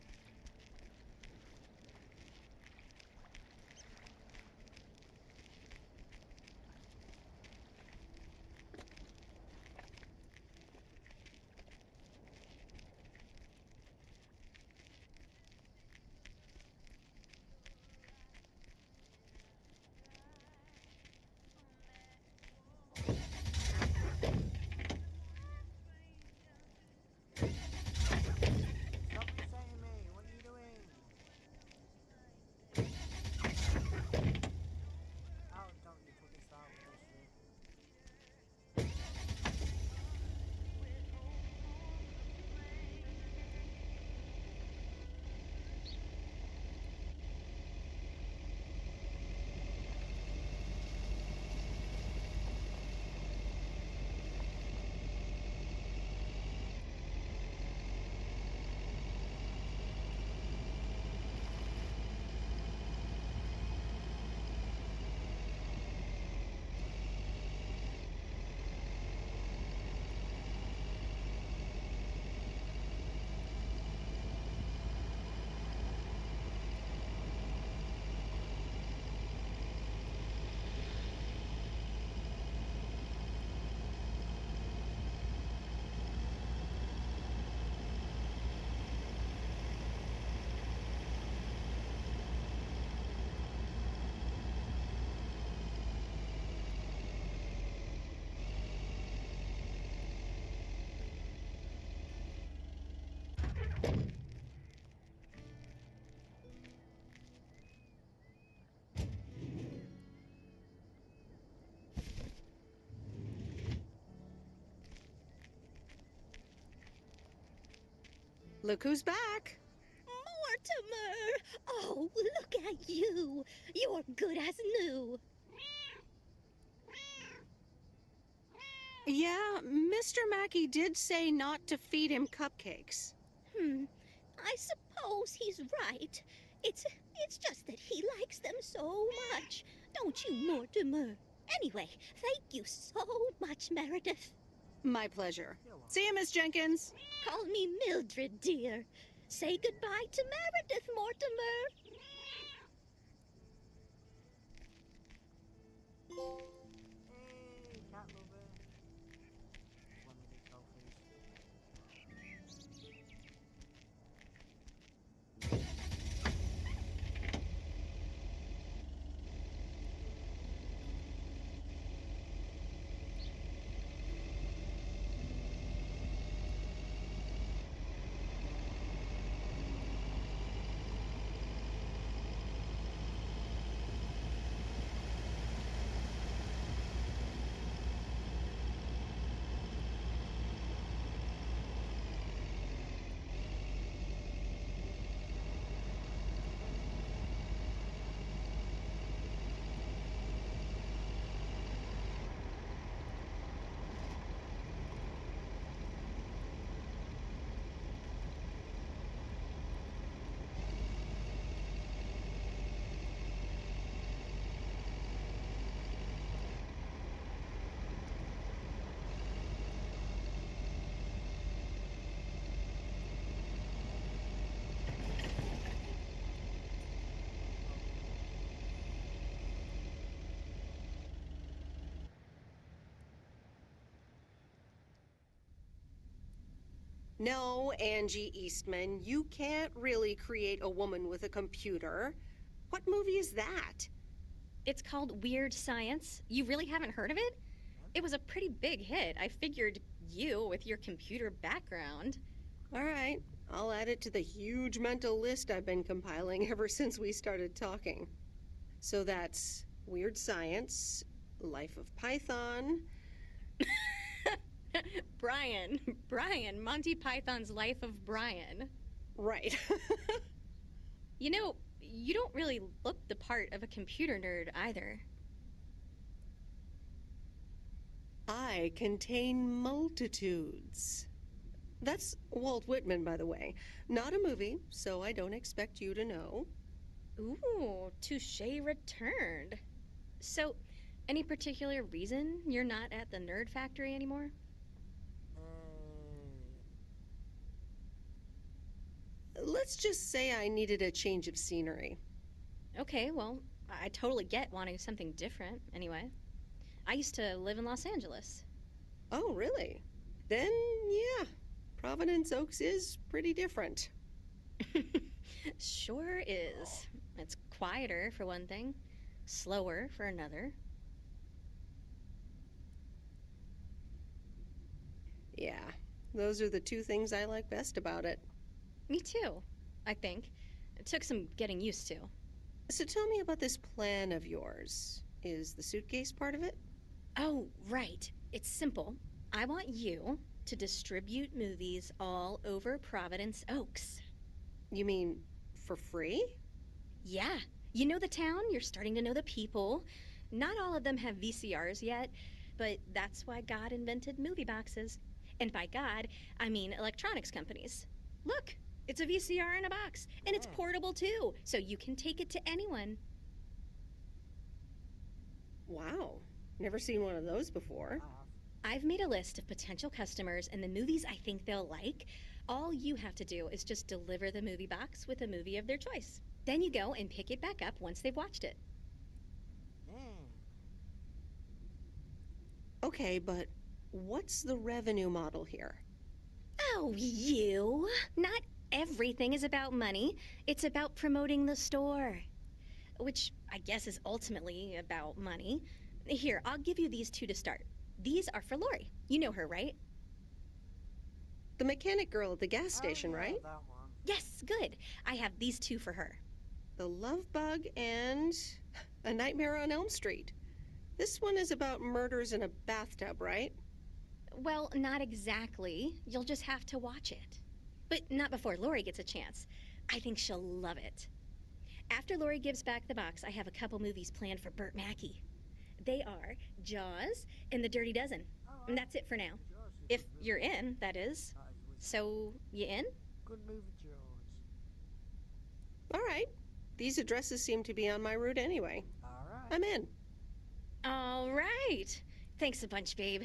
Look who's back. Mortimer! Oh, look at you. You're good as new. Yeah, Mr. Mackey did say not to feed him cupcakes. I suppose he's right. It's just that he likes them so much. Don't you, Mortimer? Anyway, thank you so much, Meredith. My pleasure. See you, Miss Jenkins. Call me Mildred, dear. Say goodbye to Meredith, Mortimer. Hey, cat lover. One of the trophies. No, Angie Eastman, you can't really create a woman with a computer. What movie is that? It's called Weird Science. You really haven't heard of it? It was a pretty big hit. I figured you, with your computer background. All right, I'll add it to the huge mental list I've been compiling ever since we started talking. So that's Weird Science, Life of Python. Brian, Monty Python's Life of Brian. Right. You know, you don't really look the part of a computer nerd either. I contain multitudes. That's Walt Whitman, by the way. Not a movie, so I don't expect you to know. Ooh, touche returned. So, any particular reason you're not at the Nerd Factory anymore? Let's just say I needed a change of scenery. Okay, well, I totally get wanting something different, anyway. I used to live in Los Angeles. Oh, really? Then, yeah, Providence Oaks is pretty different. Sure is. It's quieter, for one thing. Slower, for another. Yeah, those are the two things I like best about it. Me too, I think. It took some getting used to. So tell me about this plan of yours. Is the suitcase part of it? Oh, right. It's simple. I want you to distribute movies all over Providence Oaks. You mean for free? Yeah. You know the town, you're starting to know the people. Not all of them have VCRs yet, but that's why God invented movie boxes. And by God, I mean electronics companies. Look, it's a VCR in a box, and it's portable too, so you can take it to anyone. Wow, never seen one of those before. I've made a list of potential customers and the movies I think they'll like. All you have to do is just deliver the movie box with a movie of their choice. Then you go and pick it back up once they've watched it. Okay, but what's the revenue model here? Oh, you. Not everything is about money. It's about promoting the store. Which I guess is ultimately about money. Here, I'll give you these two to start. These are for Lori. You know her, right? The mechanic girl at the gas station, right? That one. Yes, good. I have these two for her. The Love Bug and A Nightmare on Elm Street. This one is about murders in a bathtub, right? Well, not exactly. You'll just have to watch it. But not before Lori gets a chance. I think she'll love it. After Lori gives back the box, I have a couple movies planned for Burt Mackey. They are Jaws and The Dirty Dozen. And that's it for now. If you're in, that is. So, you in? Good movie, Jaws. All right. These addresses seem to be on my route anyway. All right. I'm in. All right. Thanks a bunch, babe.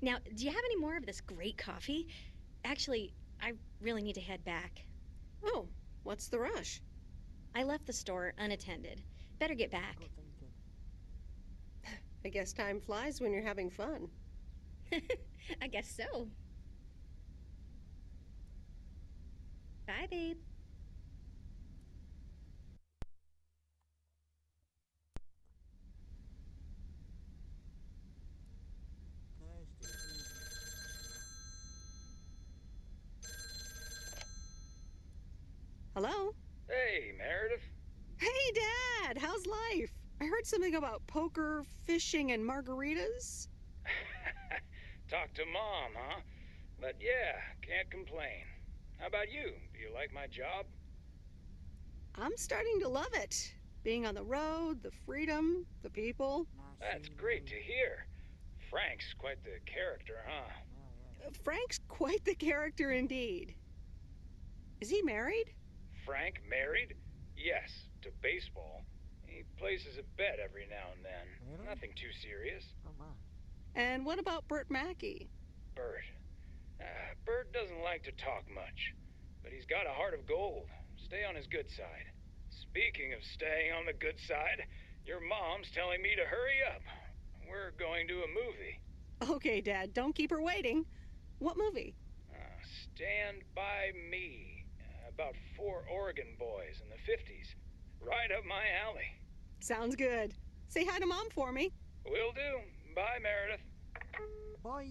Now, do you have any more of this great coffee? Actually, I really need to head back. Oh, what's the rush? I left the store unattended. Better get back. I guess time flies when you're having fun. I guess so. Bye, babe. Hello? Hey, Meredith. Hey, Dad! How's life? I heard something about poker, fishing, and margaritas. Talk to Mom, huh? But yeah, can't complain. How about you? Do you like my job? I'm starting to love it. Being on the road, the freedom, the people. That's great to hear. Frank's quite the character, huh? Frank's quite the character indeed. Is he married? Frank married? Yes, to baseball. He places a bet every now and then. Really? Nothing too serious. Oh, my. And what about Burt Mackey? Bert. Bert doesn't like to talk much, but he's got a heart of gold. Stay on his good side. Speaking of staying on the good side, your mom's telling me to hurry up. We're going to a movie. Okay, Dad, don't keep her waiting. What movie? Stand By Me. About 4 Oregon boys in the 50s. Right up my alley. Sounds good. Say hi to Mom for me. Will do. Bye, Meredith. Bye.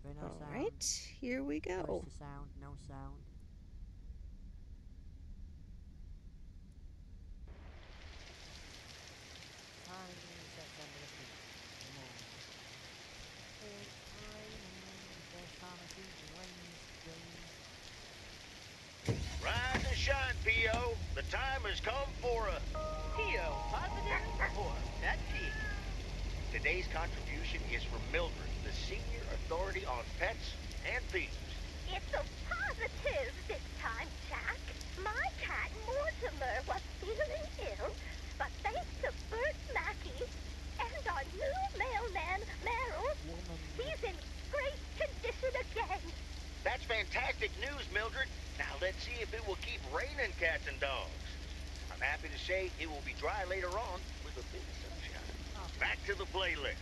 No All sound. right, here we go. Where's the sound? No sound. September 5th. Come on. It's raining. There's time to see the rain. Rise and shine, P.O. The time has come for a P.O. positive or pet peeve. Today's contribution is from Mildred, the senior authority on pets and thieves. It's a positive this time, Jack. My cat Mortimer was feeling ill, but thanks to Burt Mackey and our new mailman, Merrill, he's in great condition again. That's fantastic news, Mildred. Now let's see if it will keep raining cats and dogs. I'm happy to say it will be dry later on with a bit of sunshine. Back to the playlist.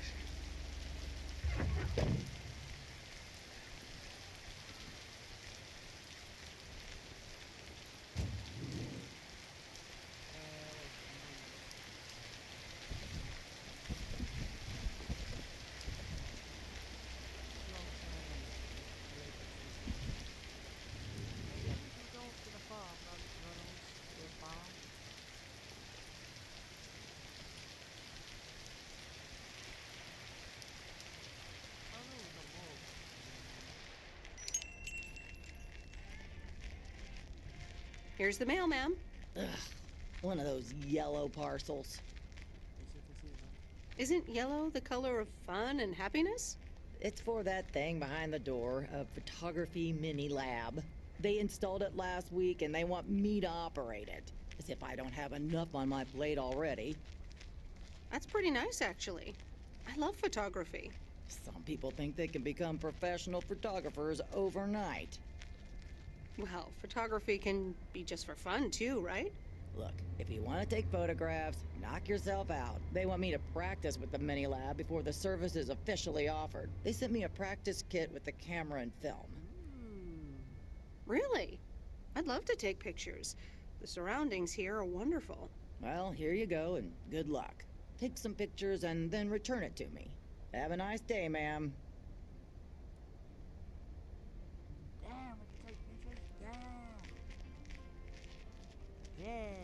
Here's the mail, ma'am. Ugh, one of those yellow parcels. Isn't yellow the color of fun and happiness? It's for that thing behind the door, a photography mini lab. They installed it last week and they want me to operate it. As if I don't have enough on my plate already. That's pretty nice, actually. I love photography. Some people think they can become professional photographers overnight. Well, photography can be just for fun, too, right? Look, if you want to take photographs, knock yourself out. They want me to practice with the mini lab before the service is officially offered. They sent me a practice kit with the camera and film. Really? I'd love to take pictures. The surroundings here are wonderful. Well, here you go, and good luck. Take some pictures and then return it to me. Have a nice day, ma'am. Damn, we can take pictures. Yeah. Yeah.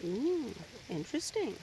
Ooh, interesting.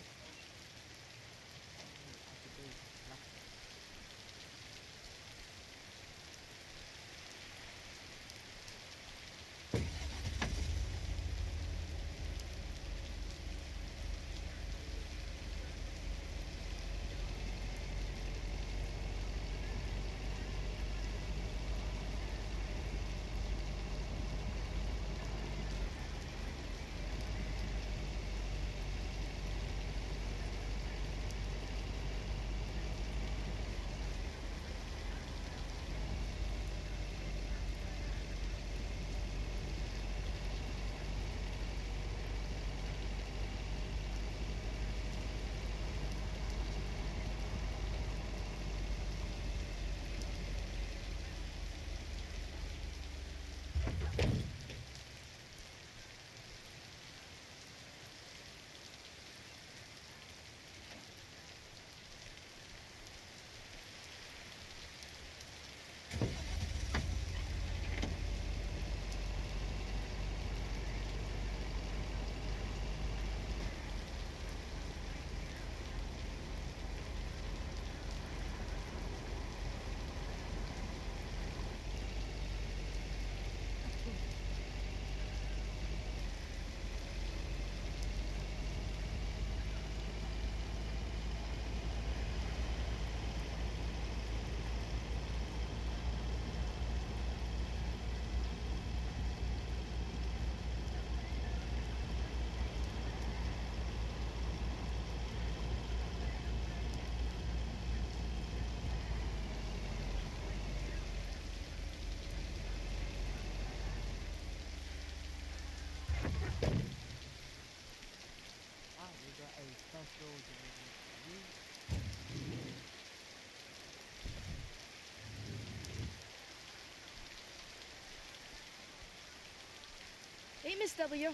Hey, Miss W.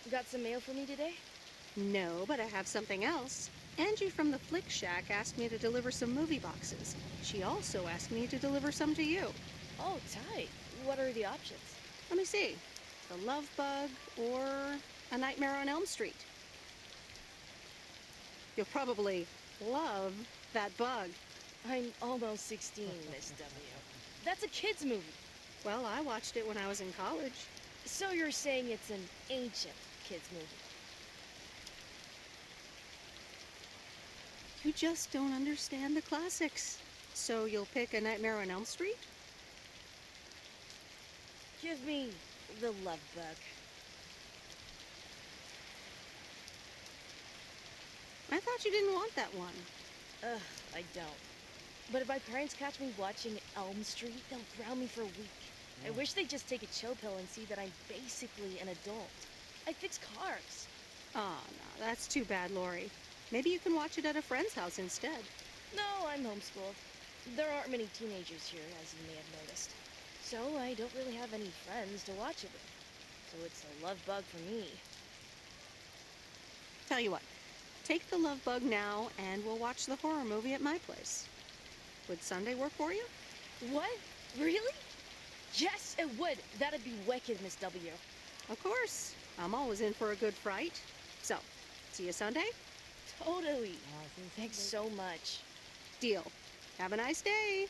You got some mail for me today? No, but I have something else. Angie from the Flick Shack asked me to deliver some movie boxes. She also asked me to deliver some to you. Oh, tight. What are the options? Let me see. The Love Bug or A Nightmare on Elm Street. You'll probably love that bug. I'm almost 16, Miss W. That's a kid's movie. Well, I watched it when I was in college. So you're saying it's an ancient kid's movie? You just don't understand the classics. So you'll pick A Nightmare on Elm Street? Give me the Love Bug. I thought you didn't want that one. Ugh, I don't. But if my parents catch me watching Elm Street, they'll ground me for a week. I wish they'd just take a chill pill and see that I'm basically an adult. I fix cars. Oh, no, that's too bad, Lori. Maybe you can watch it at a friend's house instead. No, I'm homeschooled. There aren't many teenagers here, as you may have noticed. So I don't really have any friends to watch it with. So it's a love bug for me. Tell you what, take the Love Bug now and we'll watch the horror movie at my place. Would Sunday work for you? What? Really? Yes, it would. That'd be wicked, Miss W. Of course. I'm always in for a good fright. So, see you Sunday? Totally. Thanks so much. Deal. Have a nice day.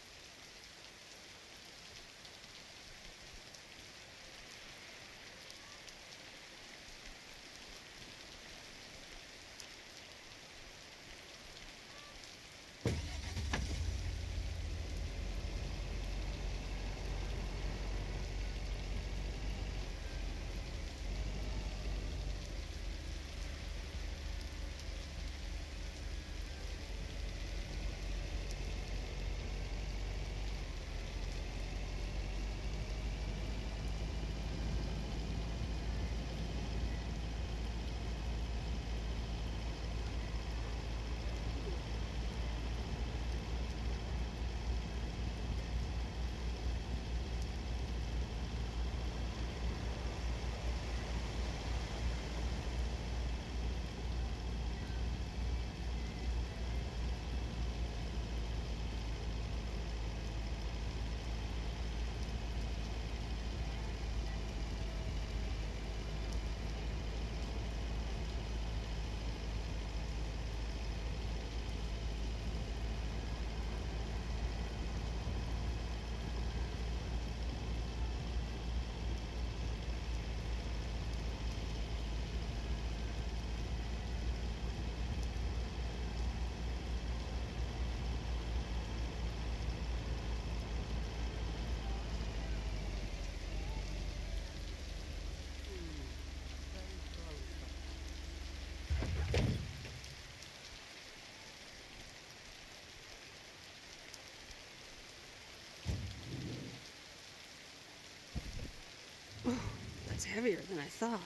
Oh, that's heavier than I thought.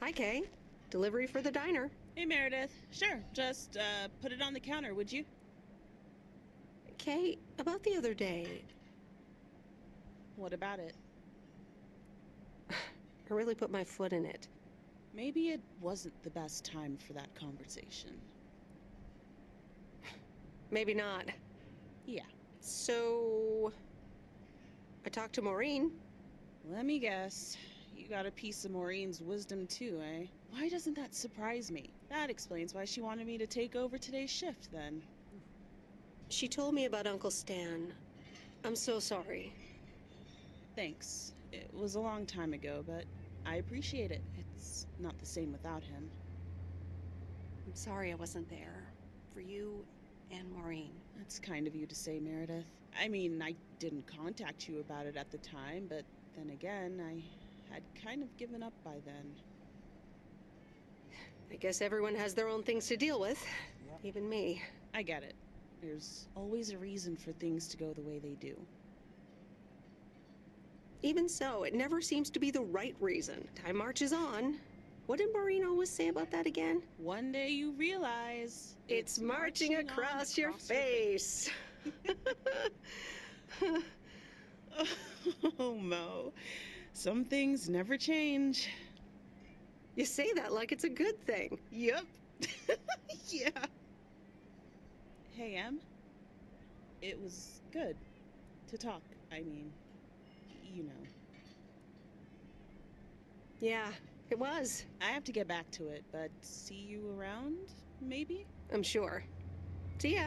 Hi, Kay. Delivery for the diner. Hey, Meredith. Sure, just put it on the counter, would you? Kay, about the other day, What about it? I really put my foot in it. Maybe it wasn't the best time for that conversation. Maybe not. Yeah. So, I talked to Maureen. Let me guess. You got a piece of Maureen's wisdom too, eh? Why doesn't that surprise me? That explains why she wanted me to take over today's shift, then. She told me about Uncle Stan. I'm so sorry. Thanks. It was a long time ago, but I appreciate it. It's not the same without him. I'm sorry I wasn't there. For you and Maureen. That's kind of you to say, Meredith. I mean, I didn't contact you about it at the time, but then again, I had kind of given up by then. I guess everyone has their own things to deal with. Yep. Even me. I get it. There's always a reason for things to go the way they do. Even so, it never seems to be the right reason. Time marches on. What did Maureen always say about that again? One day you realize It's marching across your face. Oh, Mo. Some things never change. You say that like it's a good thing. Yep. Yeah. Hey, Em. It was good to talk. I mean, you know. Yeah, it was. I have to get back to it, but see you around, maybe? I'm sure. See ya.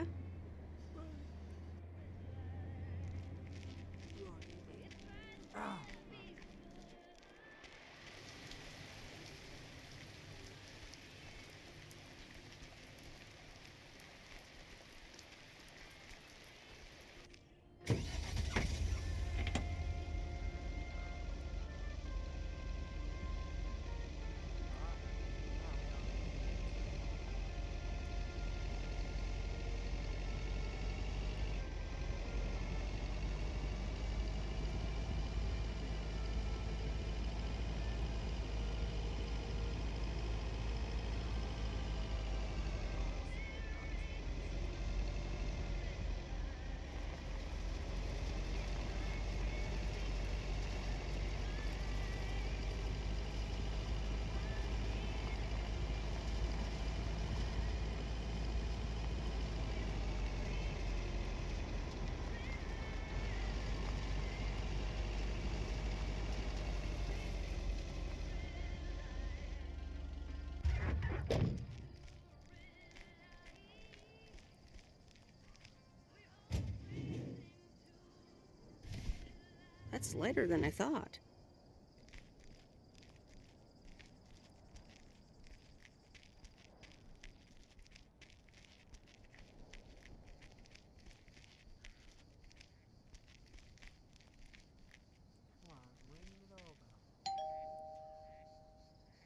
That's lighter than I thought.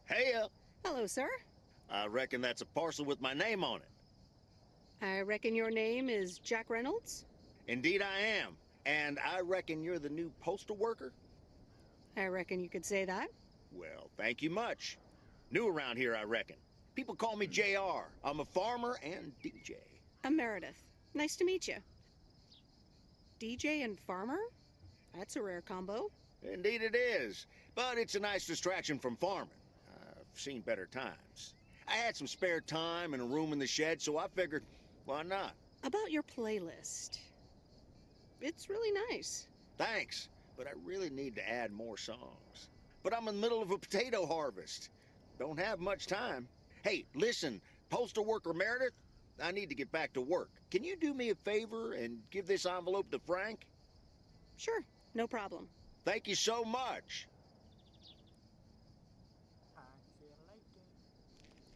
Hey, Hello, sir. I reckon that's a parcel with my name on it. I reckon your name is Jack Reynolds? Indeed I am. And I reckon you're the new postal worker? I reckon you could say that. Well, thank you much. New around here, I reckon. People call me JR. I'm a farmer and DJ. I'm Meredith. Nice to meet you. DJ and farmer? That's a rare combo. Indeed it is. But it's a nice distraction from farming. I've seen better times. I had some spare time and a room in the shed, so I figured, why not? About your playlist. It's really nice. Thanks, but I really need to add more songs. But I'm in the middle of a potato harvest. Don't have much time. Hey, listen, postal worker Meredith, I need to get back to work. Can you do me a favor and give this envelope to Frank? Sure, no problem. Thank you so much. See you later.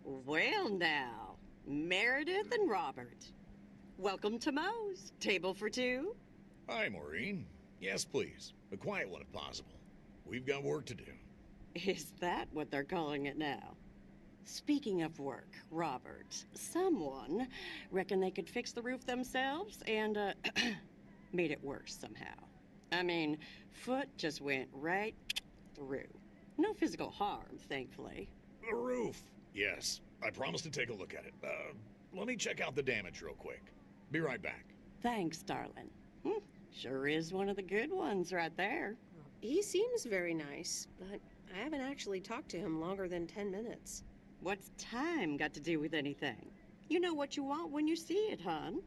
Well now, Meredith and Robert. Welcome to Moe's. Table for two? Hi, Maureen. Yes, please. A quiet one if possible. We've got work to do. Is that what they're calling it now? Speaking of work, Robert, someone reckon they could fix the roof themselves and, made it worse somehow. I mean, foot just went right through. No physical harm, thankfully. The roof. Yes, I promised to take a look at it. Let me check out the damage real quick. Be right back. Thanks, darling. Sure is one of the good ones right there. He seems very nice, but I haven't actually talked to him longer than 10 minutes. What's time got to do with anything? You know what you want when you see it, hon.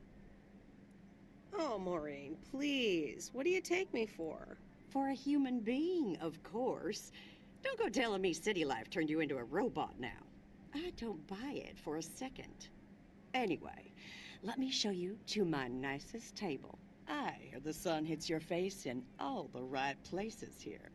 Oh, Maureen, please. What do you take me for? For a human being, of course. Don't go telling me city life turned you into a robot now. I don't buy it for a second. Anyway, let me show you to my nicest table. I hear the sun hits your face in all the right places here.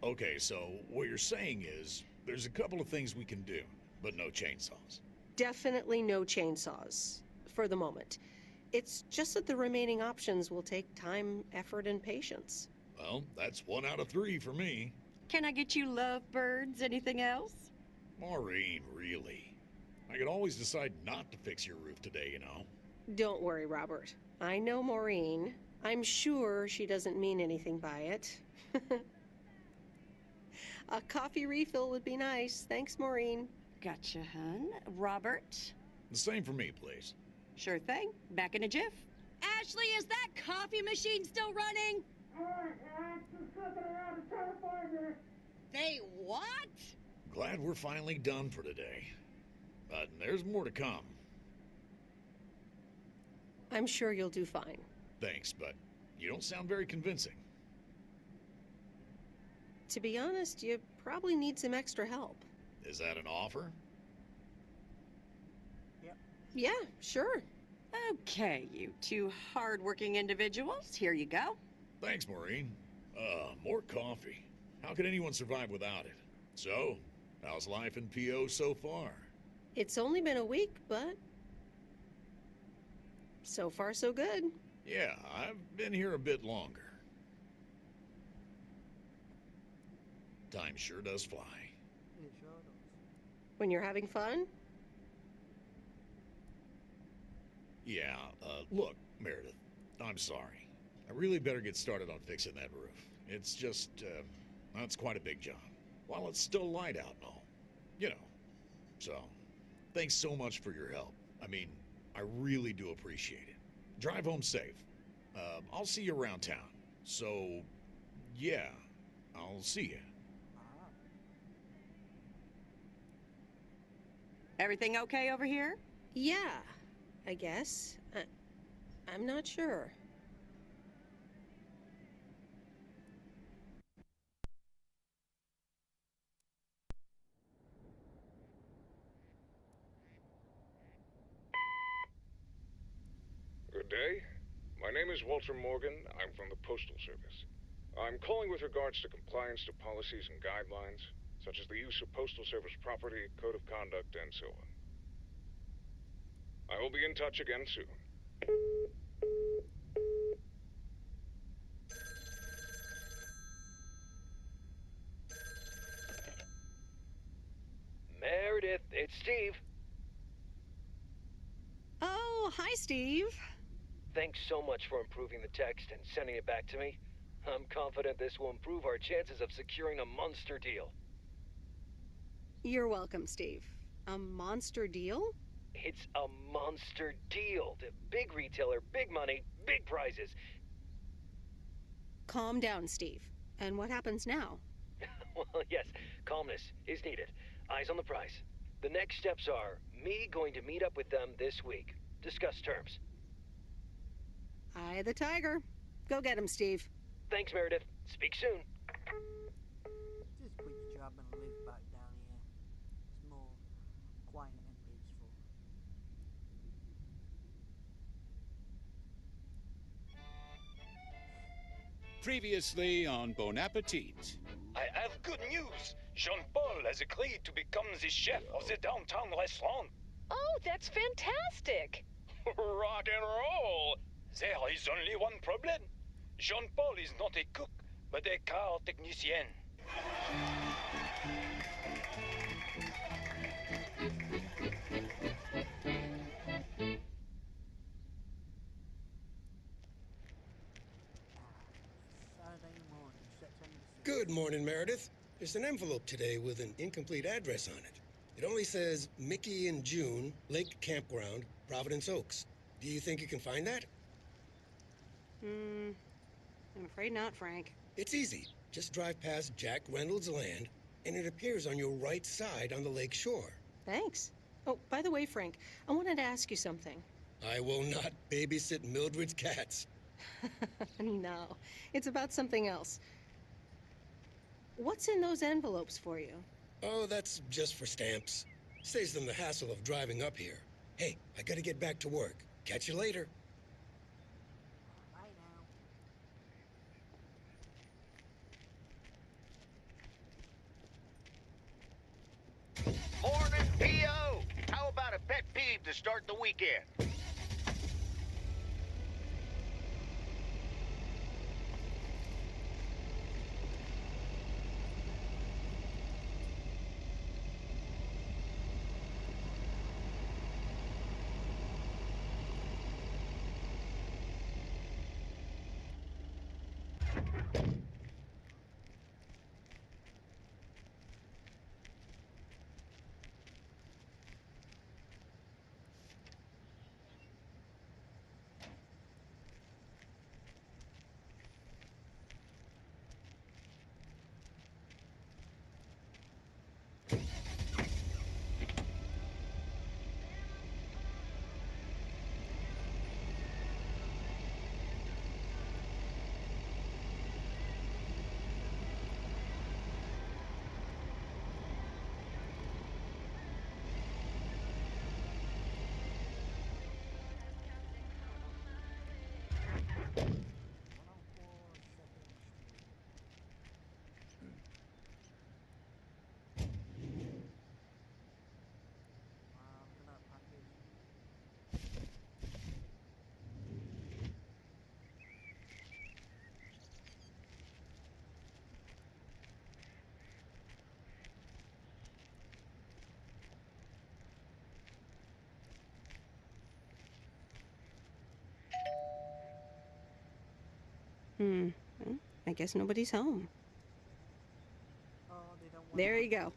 Okay, so what you're saying is there's a couple of things we can do, but no chainsaws. Definitely no chainsaws, for the moment. It's just that the remaining options will take time, effort, and patience. Well, that's 1 out of 3 for me. Can I get you lovebirds? Anything else? Maureen, really? I could always decide not to fix your roof today, you know. Don't worry, Robert. I know Maureen. I'm sure she doesn't mean anything by it. A coffee refill would be nice. Thanks, Maureen. Gotcha, hun. Robert? The same for me, please. Sure thing. Back in a jiff. Ashley, is that coffee machine still running? They what? Glad we're finally done for today. But there's more to come. I'm sure you'll do fine. Thanks, but you don't sound very convincing. To be honest, you probably need some extra help. Is that an offer? Yep. Yeah, sure. Okay, you two hard-working individuals, here you go. Thanks, Maureen. More coffee. How could anyone survive without it? So, how's life in PO so far? It's only been a week, but so far so good. Yeah, I've been here a bit longer. Time sure does fly. It sure does. When you're having fun? Yeah, look, Meredith, I'm sorry. I really better get started on fixing that roof. It's just, that's quite a big job. While it's still light out and all. You know. So, thanks so much for your help. I mean, I really do appreciate it. Drive home safe. I'll see you around town. So, yeah, I'll see you. Everything okay over here? Yeah, I guess. I'm not sure. Good day. My name is Walter Morgan. I'm from the Postal Service. I'm calling with regards to compliance to policies and guidelines, such as the use of Postal Service property, code of conduct, and so on. I will be in touch again soon. Meredith, it's Steve. Oh, hi, Steve. Thanks so much for improving the text and sending it back to me. I'm confident this will improve our chances of securing a monster deal. You're welcome, Steve. A monster deal? It's a monster deal. The big retailer, big money, big prizes. Calm down, Steve. And what happens now? Well, yes, calmness is needed. Eyes on the prize. The next steps are me going to meet up with them this week. Discuss terms. Eye the tiger. Go get him, Steve. Thanks, Meredith. Speak soon. Just quit your job and live back down here. It's more quiet and peaceful. Previously on Bon Appetit. I have good news. Jean-Paul has agreed to become the chef of the downtown restaurant. Oh, that's fantastic! Rock and roll! There is only one problem. Jean-Paul is not a cook, but a car technician. Saturday morning, September the 6th. Good morning, Meredith. There's an envelope today with an incomplete address on it. It only says Mickey and June, Lake Campground, Providence Oaks. Do you think you can find that? I'm afraid not, Frank. It's easy. Just drive past Jack Reynolds' land, and it appears on your right side on the lake shore. Thanks. Oh, by the way, Frank, I wanted to ask you something. I will not babysit Mildred's cats. No, it's about something else. What's in those envelopes for you? Oh, that's just for stamps. Saves them the hassle of driving up here. Hey, I gotta get back to work. Catch you later. Bye now. Morning, P.O. How about a pet peeve to start the weekend? Well, I guess nobody's home. Oh, they don't want There you go.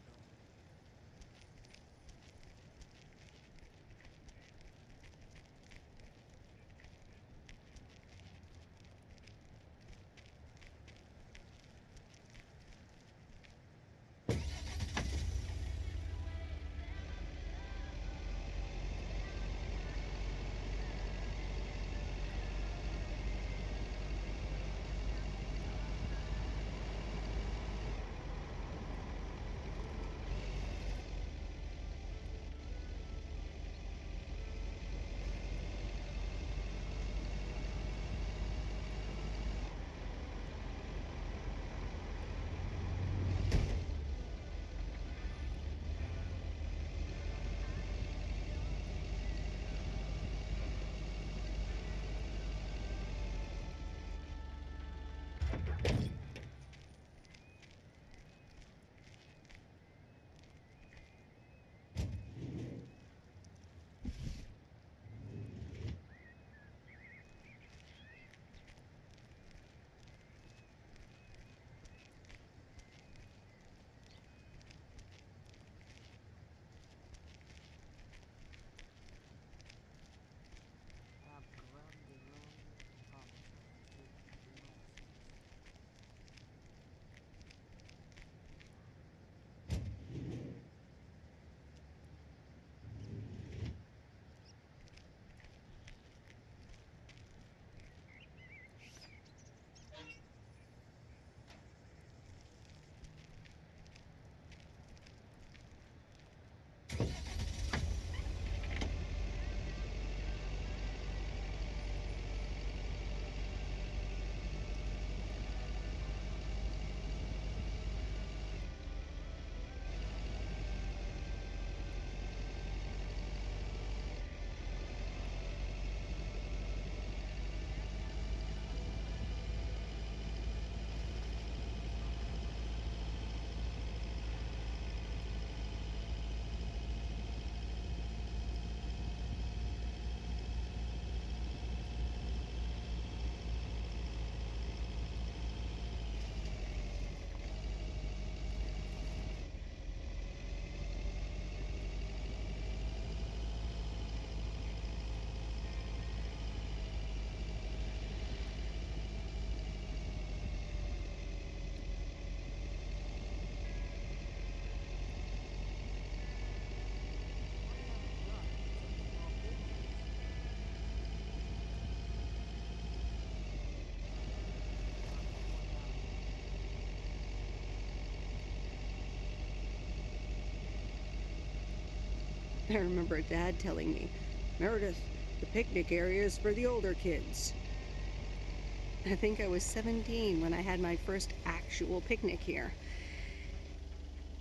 I remember Dad telling me, Meredith, the picnic area is for the older kids. I think I was 17 when I had my first actual picnic here.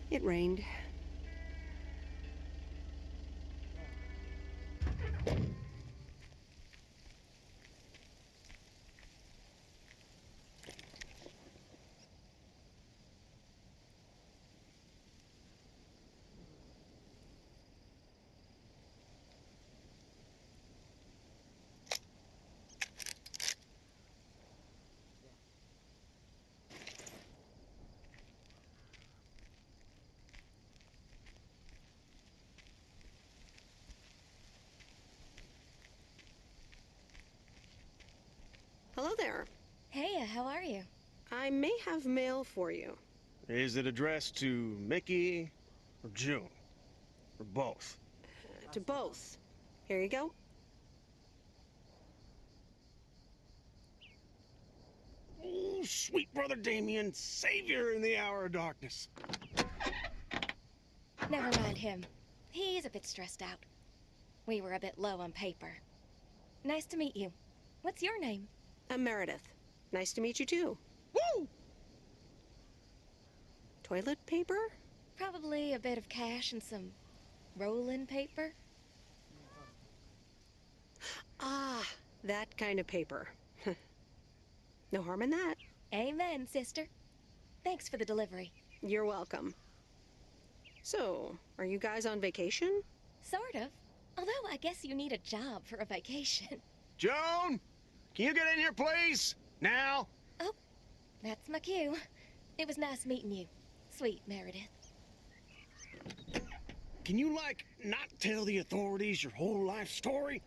It rained. Hello there. Hey, how are you? I may have mail for you. Is it addressed to Mickey or June? Or both? To both. Here you go. Oh, sweet brother Damien, savior in the hour of darkness. Never mind him. He's a bit stressed out. We were a bit low on paper. Nice to meet you. What's your name? I'm Meredith. Nice to meet you too. Woo! Toilet paper? Probably a bit of cash and some rolling paper. Ah, that kind of paper. No harm in that. Amen, sister. Thanks for the delivery. You're welcome. So, are you guys on vacation? Sort of. Although I guess you need a job for a vacation. Joan! Can you get in here, please? Now? Oh, that's my cue. It was nice meeting you, sweet Meredith. Can you, like, not tell the authorities your whole life story?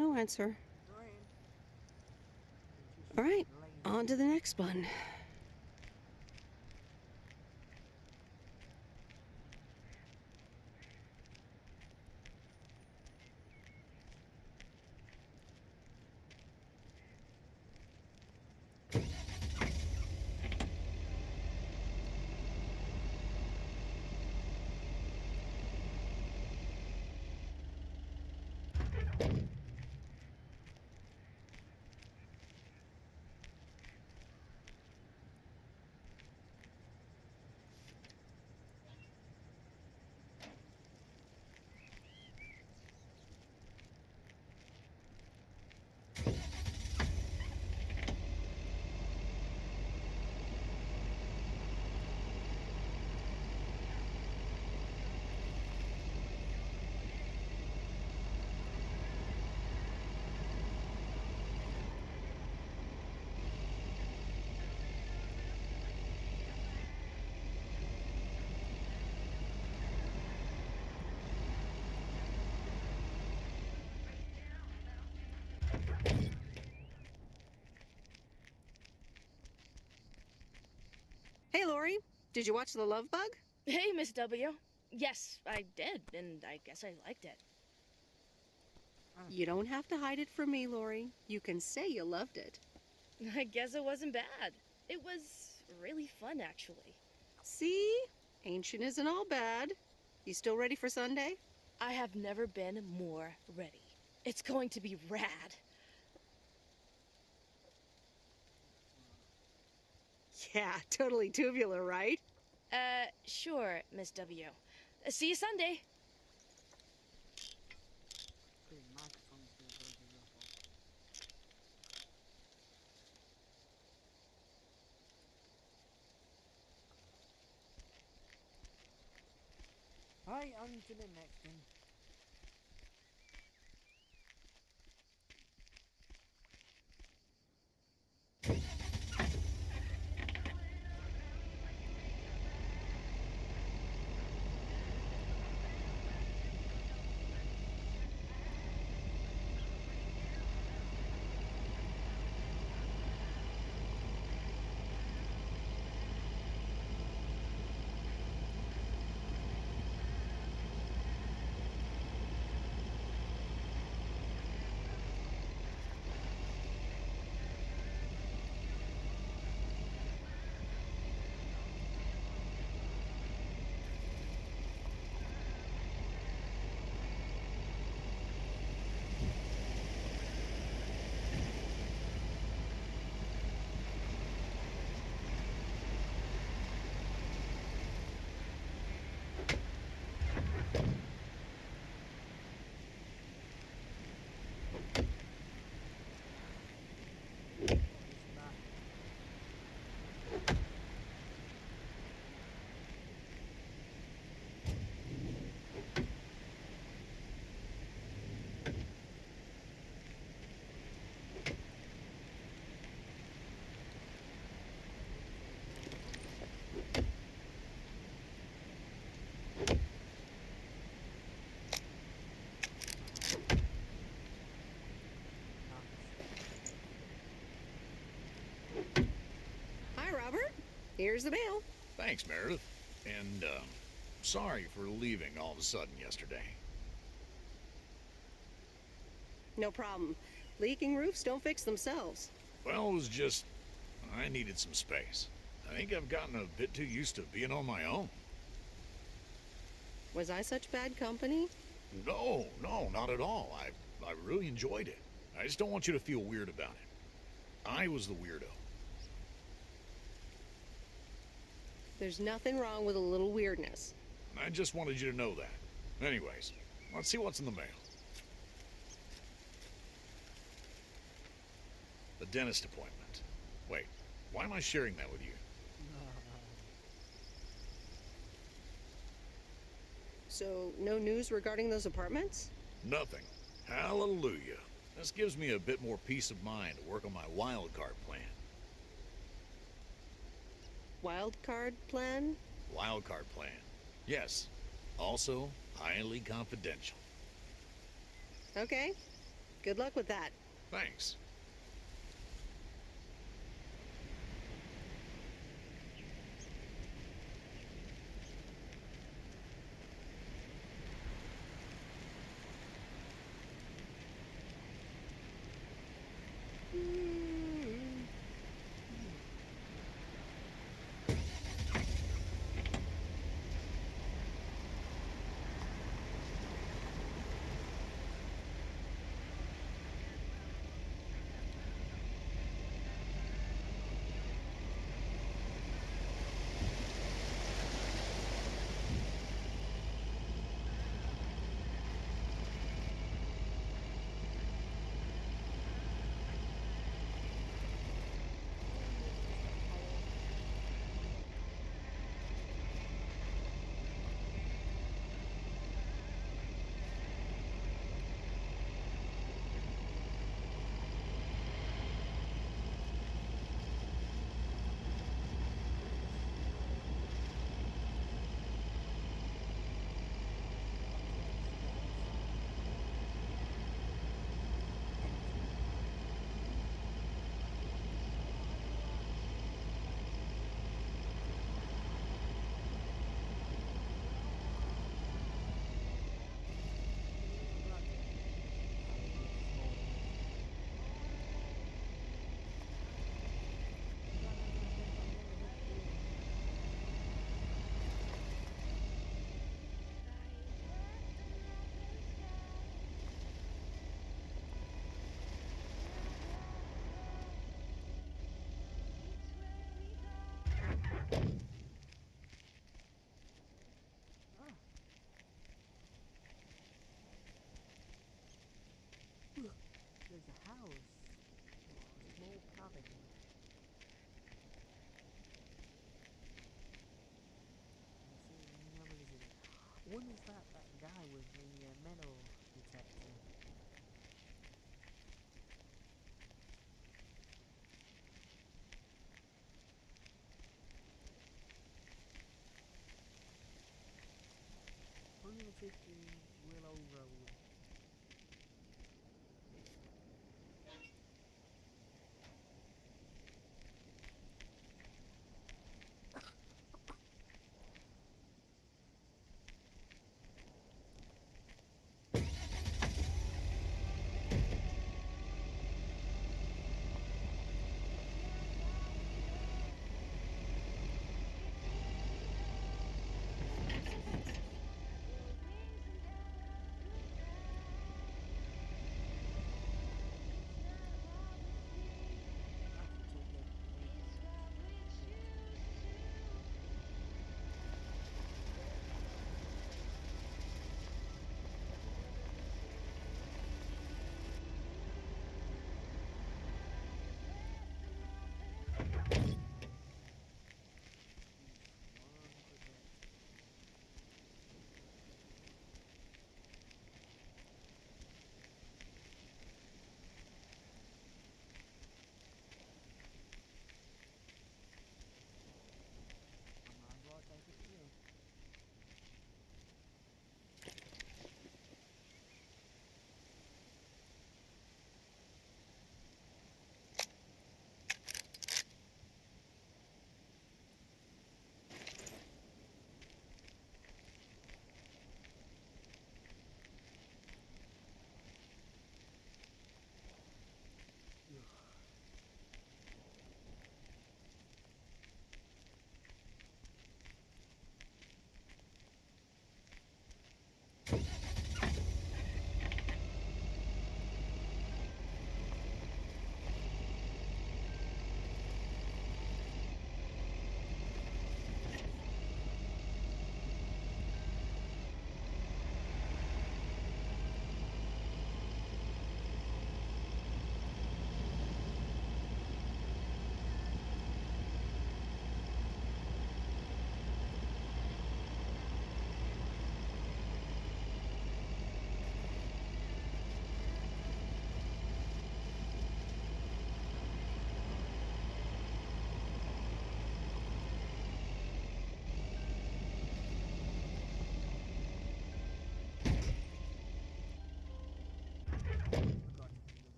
No answer. All right, on to the next one. Hey, Lori, did you watch The Love Bug? Hey, Miss W. Yes, I did, and I guess I liked it. You don't have to hide it from me, Lori. You can say you loved it. I guess it wasn't bad. It was really fun, actually. See? Ancient isn't all bad. You still ready for Sunday? I have never been more ready. It's going to be rad. Yeah, totally tubular, right? Sure, Miss W. See you Sunday. Right, on to the next one. Hi, Robert. Here's the mail. Thanks, Meredith. And, sorry for leaving all of a sudden yesterday. No problem. Leaking roofs don't fix themselves. Well, it was just... I needed some space. I think I've gotten a bit too used to being on my own. Was I such bad company? No, not at all. I really enjoyed it. I just don't want you to feel weird about it. I was the weirdo. There's nothing wrong with a little weirdness. I just wanted you to know that. Anyways, let's see what's in the mail. The dentist appointment. Wait, why am I sharing that with you? So, no news regarding those apartments? Nothing. Hallelujah. This gives me a bit more peace of mind to work on my wild card plan. Wild card plan? Wild card plan. Yes. Also, highly confidential. Okay. Good luck with that. Thanks. There's a house. Oh, a small cabin. When is that guy with the metal detector? $150 Willow Road.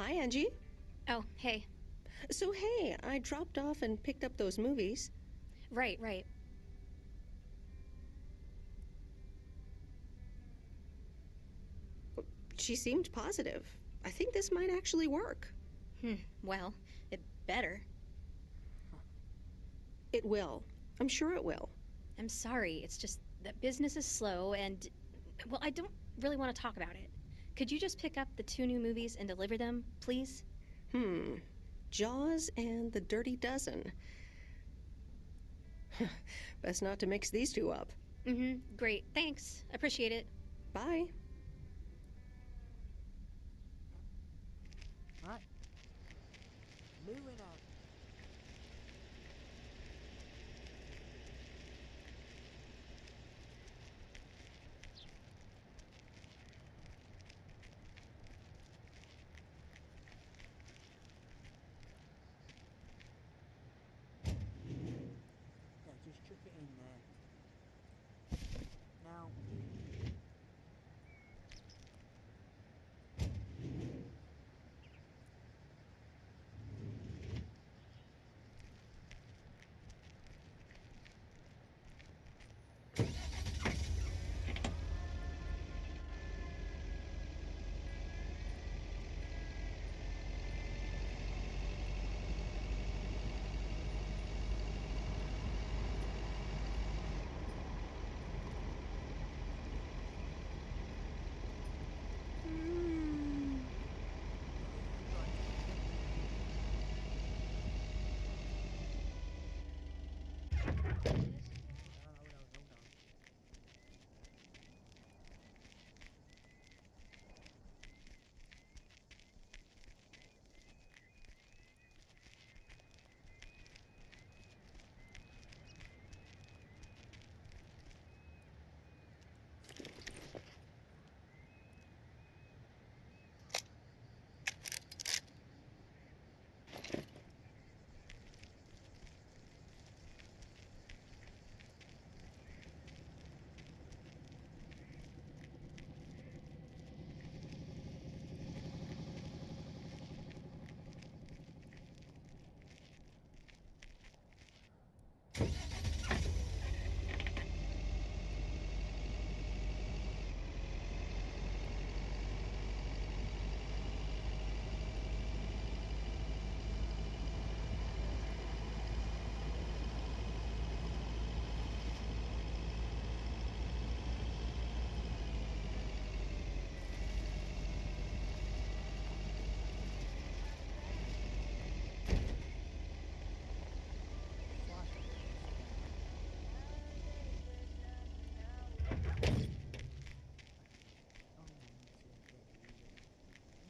Hi, Angie. Oh, hey. So, hey, I dropped off and picked up those movies. Right, right. She seemed positive. I think this might actually work. Well, it better. It will. I'm sure it will. I'm sorry, it's just that business is slow and, well, I don't really want to talk about it. Could you just pick up the 2 new movies and deliver them, please? Jaws and The Dirty Dozen. Best not to mix these 2 up. Great. Thanks. Appreciate it. Bye. Right. Moving on. Yeah, just chuck it in there. Now.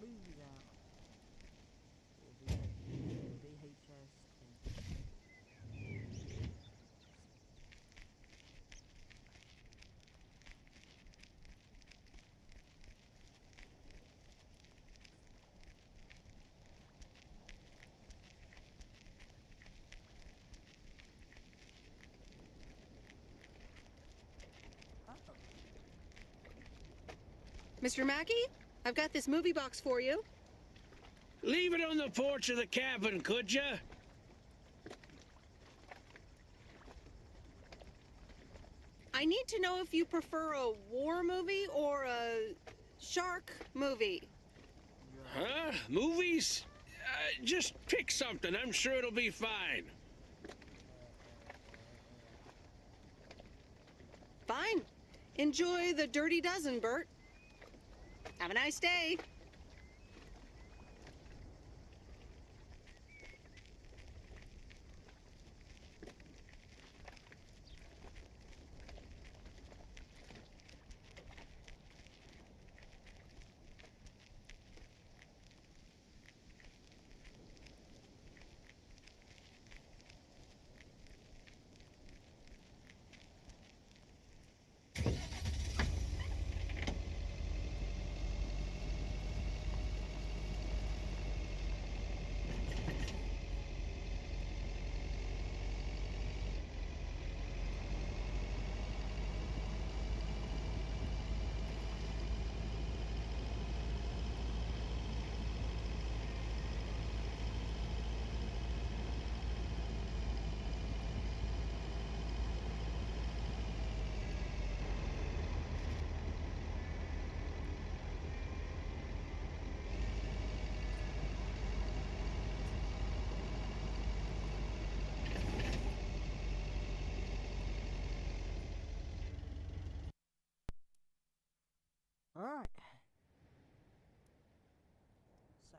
Movies out. VHS and Mr. Mackey, I've got this movie box for you. Leave it on the porch of the cabin, could ya? I need to know if you prefer a war movie or a shark movie. Huh? Movies? Just pick something. I'm sure it'll be fine. Fine. Enjoy The Dirty Dozen, Bert. Have a nice day.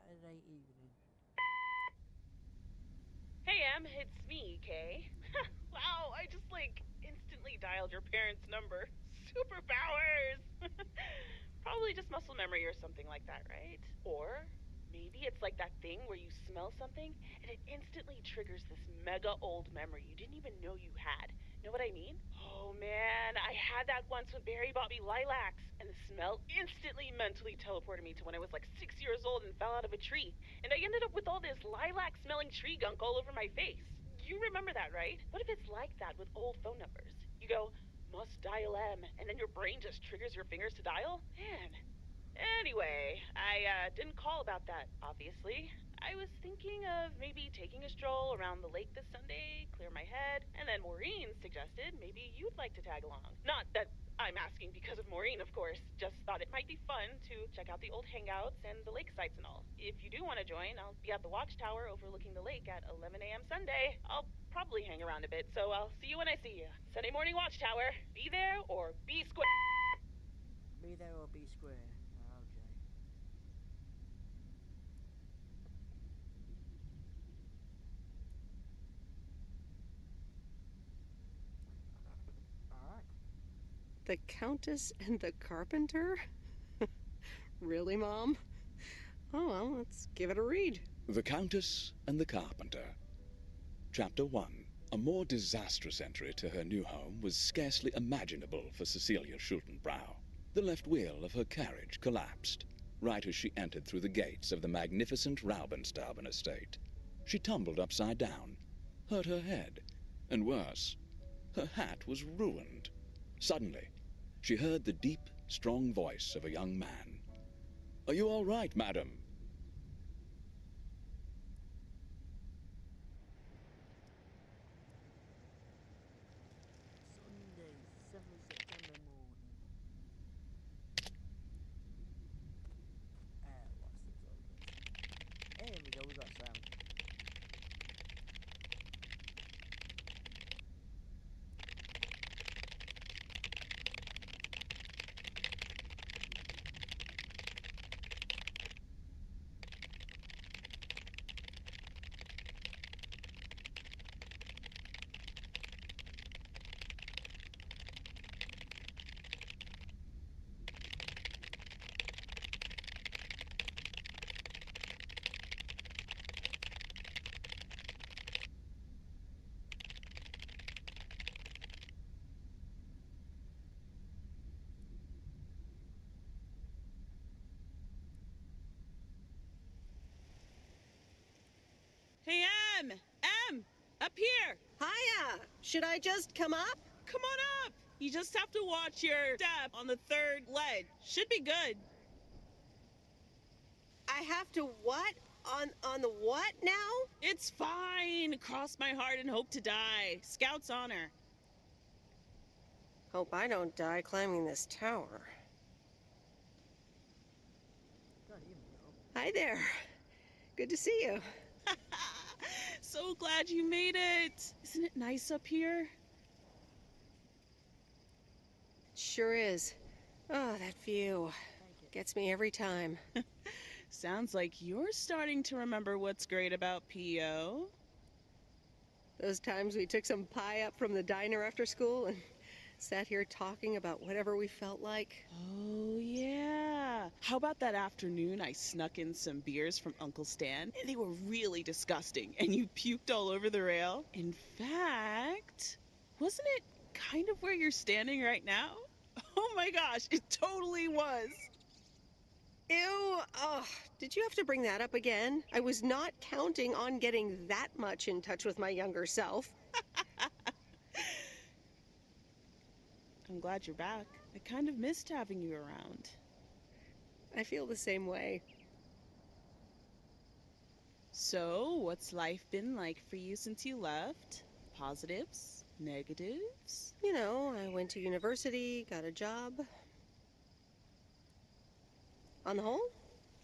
Saturday evening. Hey, Em, it's me, Kay. Wow, I just, instantly dialed your parents' number. Superpowers! Probably just muscle memory or something like that, right? Or maybe it's like that thing where you smell something and it instantly triggers this mega old memory you didn't even know you had. Know what I mean? Oh man, I had that once when Barry bought me lilacs, and the smell instantly mentally teleported me to when I was 6 years old and fell out of a tree. And I ended up with all this lilac-smelling tree gunk all over my face. You remember that, right? What if it's like that with old phone numbers? You go, must dial M, and then your brain just triggers your fingers to dial? Man. Anyway, I didn't call about that, obviously. I was thinking of maybe taking a stroll around the lake this Sunday, clear my head, and then Maureen suggested maybe you'd like to tag along. Not that I'm asking because of Maureen, of course. Just thought it might be fun to check out the old hangouts and the lake sites and all. If you do want to join, I'll be at the watchtower overlooking the lake at 11 a.m. Sunday. I'll probably hang around a bit, so I'll see you when I see you. Sunday morning watchtower. Be there or be square. Be there or be square. Okay. Alright. The Countess and the Carpenter? Really, Mom? Oh, well, let's give it a read. The Countess and the Carpenter. Chapter 1. A more disastrous entry to her new home was scarcely imaginable for Cecilia Schultenbrow. The left wheel of her carriage collapsed right as she entered through the gates of the magnificent Raubenstauben estate. She tumbled upside down, hurt her head, and worse, her hat was ruined. Suddenly, she heard the deep, strong voice of a young man. "Are you all right, madam?" Sunday, 7th September morning. What's the progress? Here we go, we got sound. Hey, Em! Em! Up here! Hiya! Should I just come up? Come on up! You just have to watch your step on the third ledge. Should be good. I have to what? On the what now? It's fine. Cross my heart and hope to die. Scout's honor. Hope I don't die climbing this tower. God, even go. Hi there. Good to see you. So glad you made it. Isn't it nice up here? Sure is. Oh, that view. Gets me every time. Sounds like you're starting to remember what's great about PO. Those times we took some pie up from the diner after school and sat here talking about whatever we felt like. Oh, yeah. How about that afternoon I snuck in some beers from Uncle Stan? And they were really disgusting, and you puked all over the rail. In fact, wasn't it kind of where you're standing right now? Oh my gosh, it totally was. Ew, oh, did you have to bring that up again? I was not counting on getting that much in touch with my younger self. I'm glad you're back. I kind of missed having you around. I feel the same way. So, what's life been like for you since you left? Positives? Negatives? You know, I went to university, got a job. On the whole,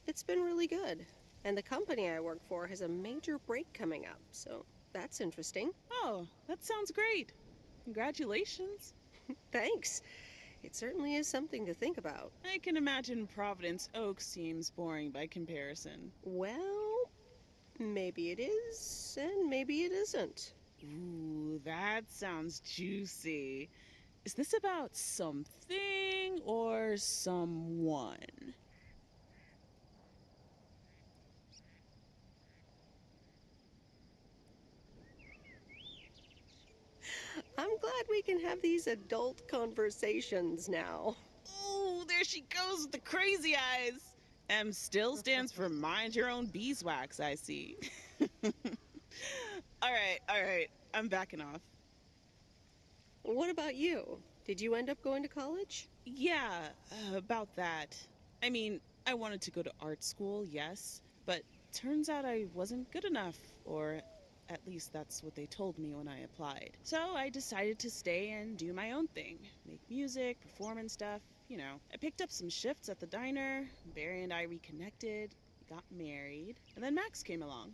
it's been really good. And the company I work for has a major break coming up, so that's interesting. Oh, that sounds great. Congratulations. Thanks. It certainly is something to think about. I can imagine Providence Oaks seems boring by comparison. Well, maybe it is, and maybe it isn't. Ooh, that sounds juicy. Is this about something or someone? I'm glad we can have these adult conversations now. Oh, there she goes with the crazy eyes. M still stands for mind your own beeswax, I see. All right. I'm backing off. What about you? Did you end up going to college? Yeah, about that. I mean, I wanted to go to art school, yes, but turns out I wasn't good enough, or at least that's what they told me when I applied. So I decided to stay and do my own thing. Make music, perform and stuff, you know. I picked up some shifts at the diner, Barry and I reconnected, got married, and then Max came along.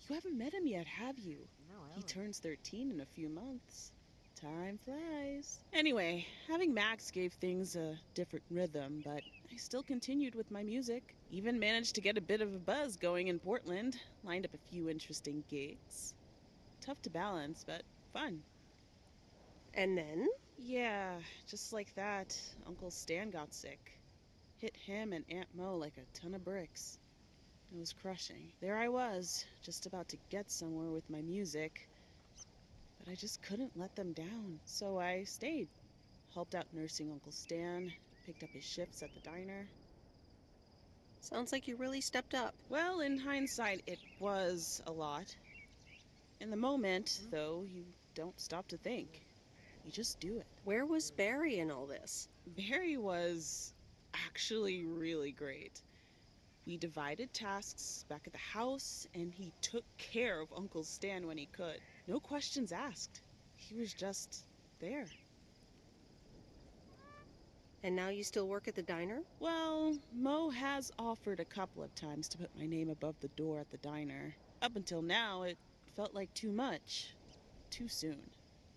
You haven't met him yet, have you? No, I He haven't. turns 13 in a few months. Time flies. Anyway, having Max gave things a different rhythm, but I still continued with my music. Even managed to get a bit of a buzz going in Portland. Lined up a few interesting gigs. Tough to balance, but fun. And then? Yeah, just like that, Uncle Stan got sick. Hit him and Aunt Mo like a ton of bricks. It was crushing. There I was, just about to get somewhere with my music, but I just couldn't let them down. So I stayed. Helped out nursing Uncle Stan, picked up his shifts at the diner. Sounds like you really stepped up. Well, in hindsight, it was a lot. In the moment, though, you don't stop to think. You just do it. Where was Barry in all this? Barry was actually really great. We divided tasks back at the house, and he took care of Uncle Stan when he could. No questions asked. He was just there. And now you still work at the diner? Well, Mo has offered a couple of times to put my name above the door at the diner. Up until now, it felt like too much. Too soon.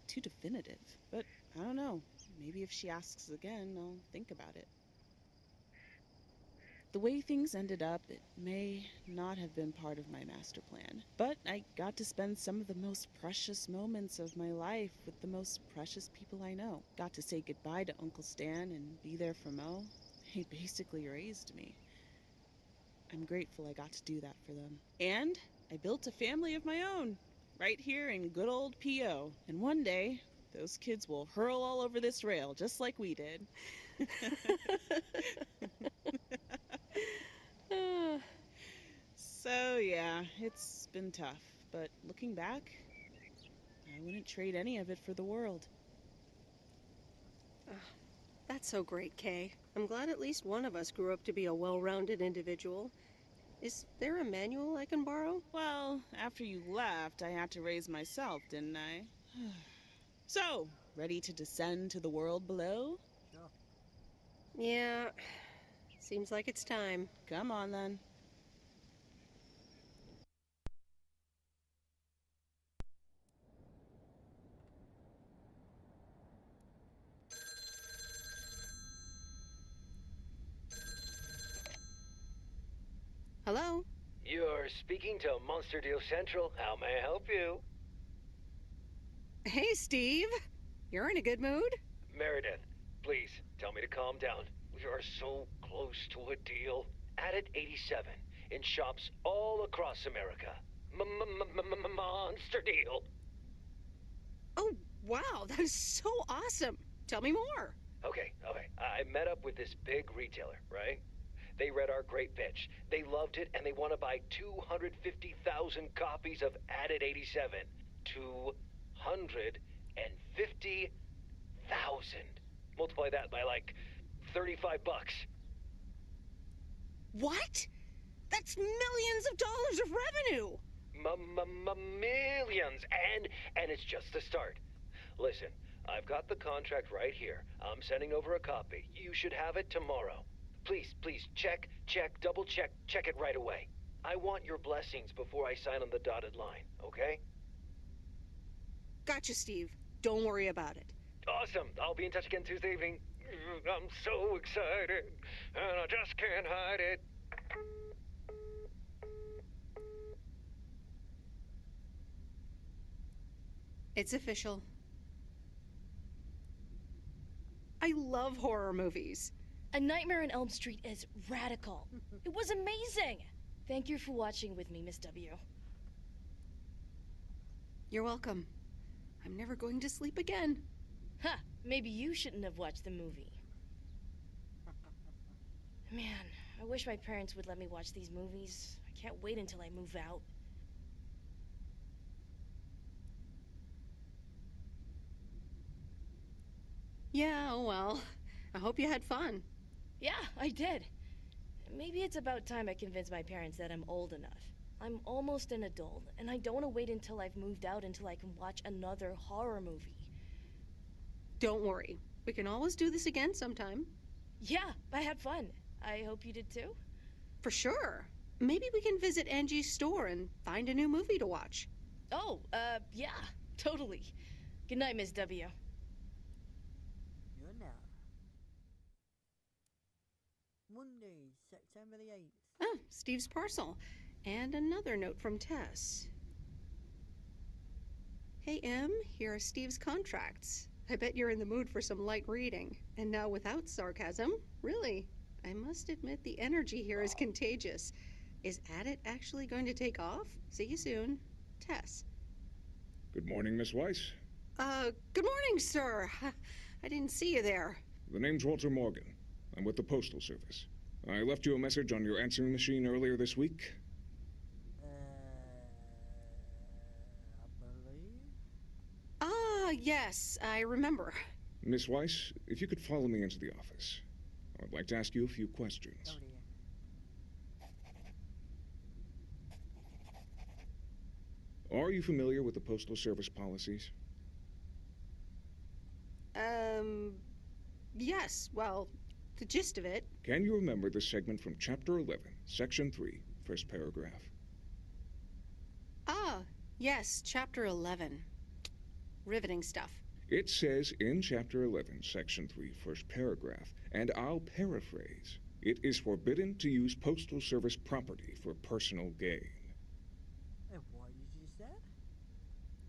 Too definitive. But I don't know. Maybe if she asks again, I'll think about it. The way things ended up, it may not have been part of my master plan. But I got to spend some of the most precious moments of my life with the most precious people I know. Got to say goodbye to Uncle Stan and be there for Mo. He basically raised me. I'm grateful I got to do that for them. And I built a family of my own, right here in good old P.O. And one day, those kids will hurl all over this rail, just like we did. So yeah, it's been tough, but looking back, I wouldn't trade any of it for the world. That's so great, Kay. I'm glad at least one of us grew up to be a well-rounded individual. Is there a manual I can borrow? Well, after you left, I had to raise myself, didn't I? So, ready to descend to the world below? Sure. Yeah, seems like it's time. Come on, then. Hello? You're speaking to Monster Deal Central. How may I help you? Hey, Steve. You're in a good mood? Meredith, please tell me to calm down. We are so close to a deal. Added 87 in shops all across America. Monster Deal. Oh, wow, that is so awesome. Tell me more. Okay. I met up with this big retailer, right? They read our great pitch. They loved it, and they want to buy 250,000 copies of Added 87. 250,000. Multiply that by like $35. What? That's millions of dollars of revenue. Millions, and it's just the start. Listen, I've got the contract right here. I'm sending over a copy. You should have it tomorrow. Please, check, double check it right away. I want your blessings before I sign on the dotted line, okay? Gotcha, Steve. Don't worry about it. Awesome. I'll be in touch again Tuesday evening. I'm so excited, and I just can't hide it. It's official. I love horror movies. A Nightmare on Elm Street is radical. It was amazing. Thank you for watching with me, Miss W. You're welcome. I'm never going to sleep again. Huh, maybe you shouldn't have watched the movie. Man, I wish my parents would let me watch these movies. I can't wait until I move out. Yeah, oh well. I hope you had fun. Yeah, I did. Maybe it's about time I convince my parents that I'm old enough. I'm almost an adult, and I don't want to wait until I've moved out until I can watch another horror movie. Don't worry. We can always do this again sometime. Yeah, I had fun. I hope you did too. For sure. Maybe we can visit Angie's store and find a new movie to watch. Oh, yeah, totally. Good night, Miss W. Good now. Monday, September the 8th. Oh, Steve's parcel. And another note from Tess. Hey, Em, here are Steve's contracts. I bet you're in the mood for some light reading. And now without sarcasm, really, I must admit the energy here is contagious. Is Addit actually going to take off? See you soon. Tess. Good morning, Miss Weiss. Good morning, sir. I didn't see you there. The name's Walter Morgan. I'm with the Postal Service. I left you a message on your answering machine earlier this week. I believe. Ah, yes, I remember. Miss Weiss, if you could follow me into the office. I would like to ask you a few questions. Oh dear. Are you familiar with the Postal Service policies? Yes, well, the gist of it. Can you remember the segment from Chapter 11, Section 3, first paragraph? Ah, yes, Chapter 11. Riveting stuff. It says in Chapter 11, Section 3, first paragraph, and I'll paraphrase, it is forbidden to use Postal Service property for personal gain. And what did you say?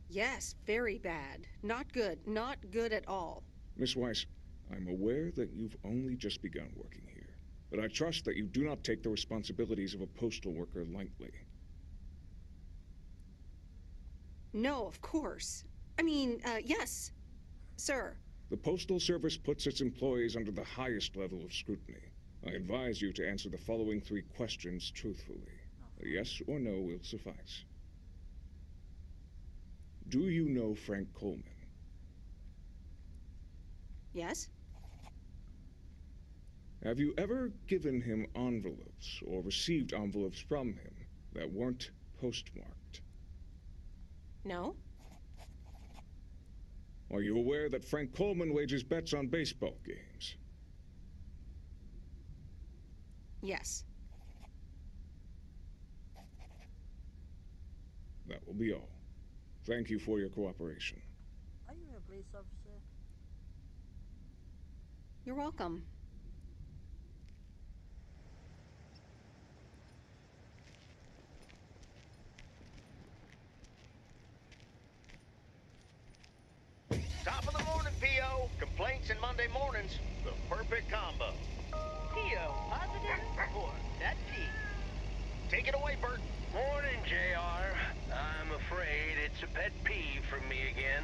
Yes, very bad. Not good. Not good at all. Miss Weiss, I'm aware that you've only just begun working here, but I trust that you do not take the responsibilities of a postal worker lightly. No, of course. I mean, yes, sir. The Postal Service puts its employees under the highest level of scrutiny. I advise you to answer the following 3 questions truthfully. A yes or no will suffice. Do you know Frank Coleman? Yes? Have you ever given him envelopes or received envelopes from him that weren't postmarked? No? Are you aware that Frank Coleman wagers bets on baseball games? Yes. That will be all. Thank you for your cooperation. Are you a police officer? You're welcome. Top of the morning, P.O. Complaints and Monday mornings. The perfect combo. P.O. positive or that P? Take it away, Bert. Morning, JR. I'm afraid it's a pet peeve for me again.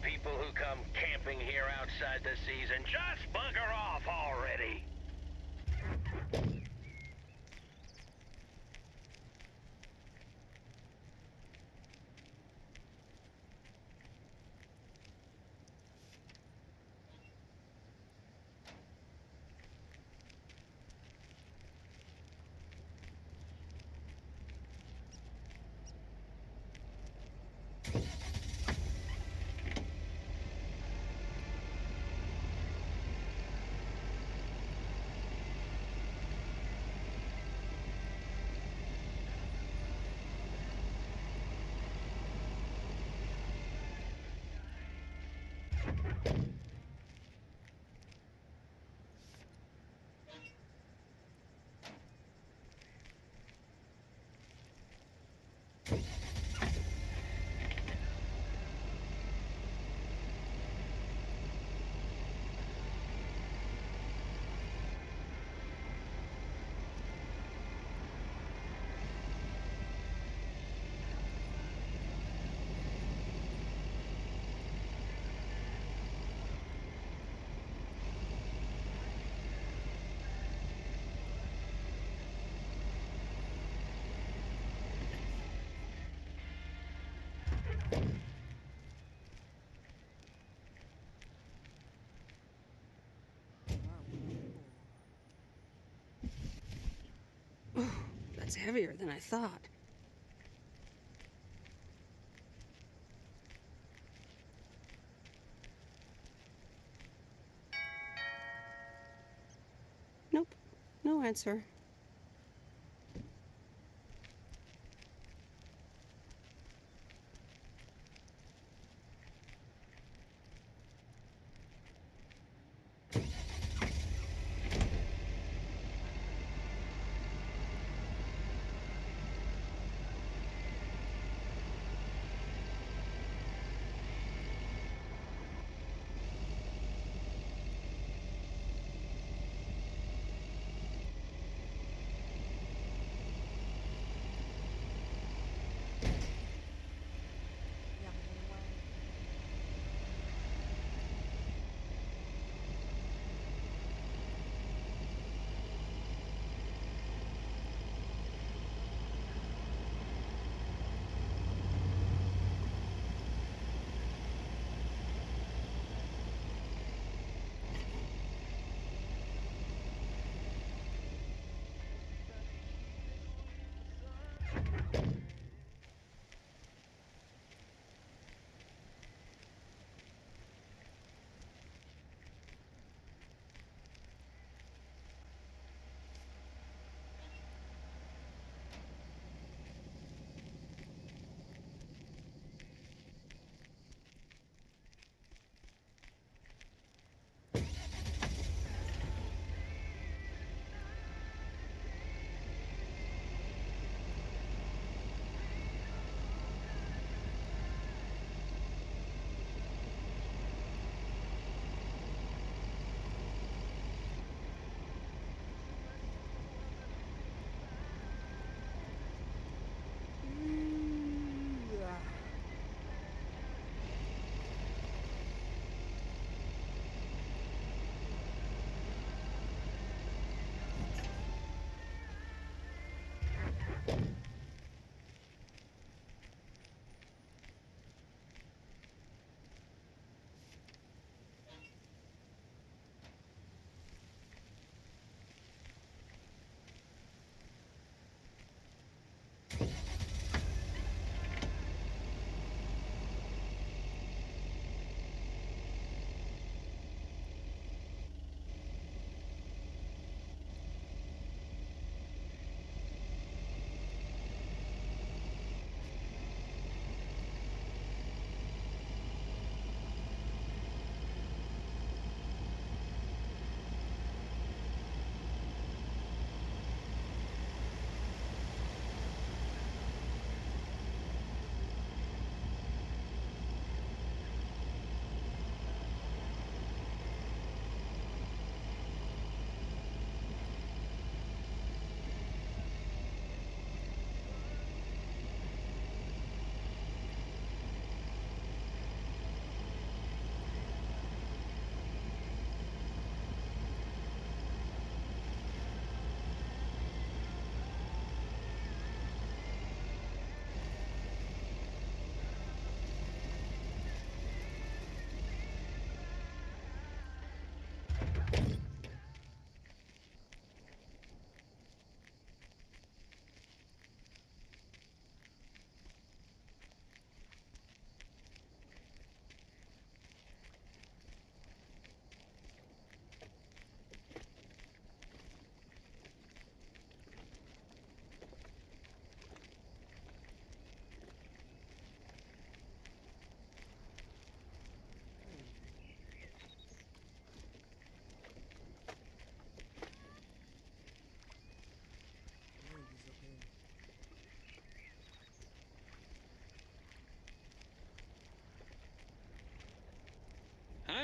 People who come camping here outside the season. Just bugger off already. It's heavier than I thought. Nope, no answer.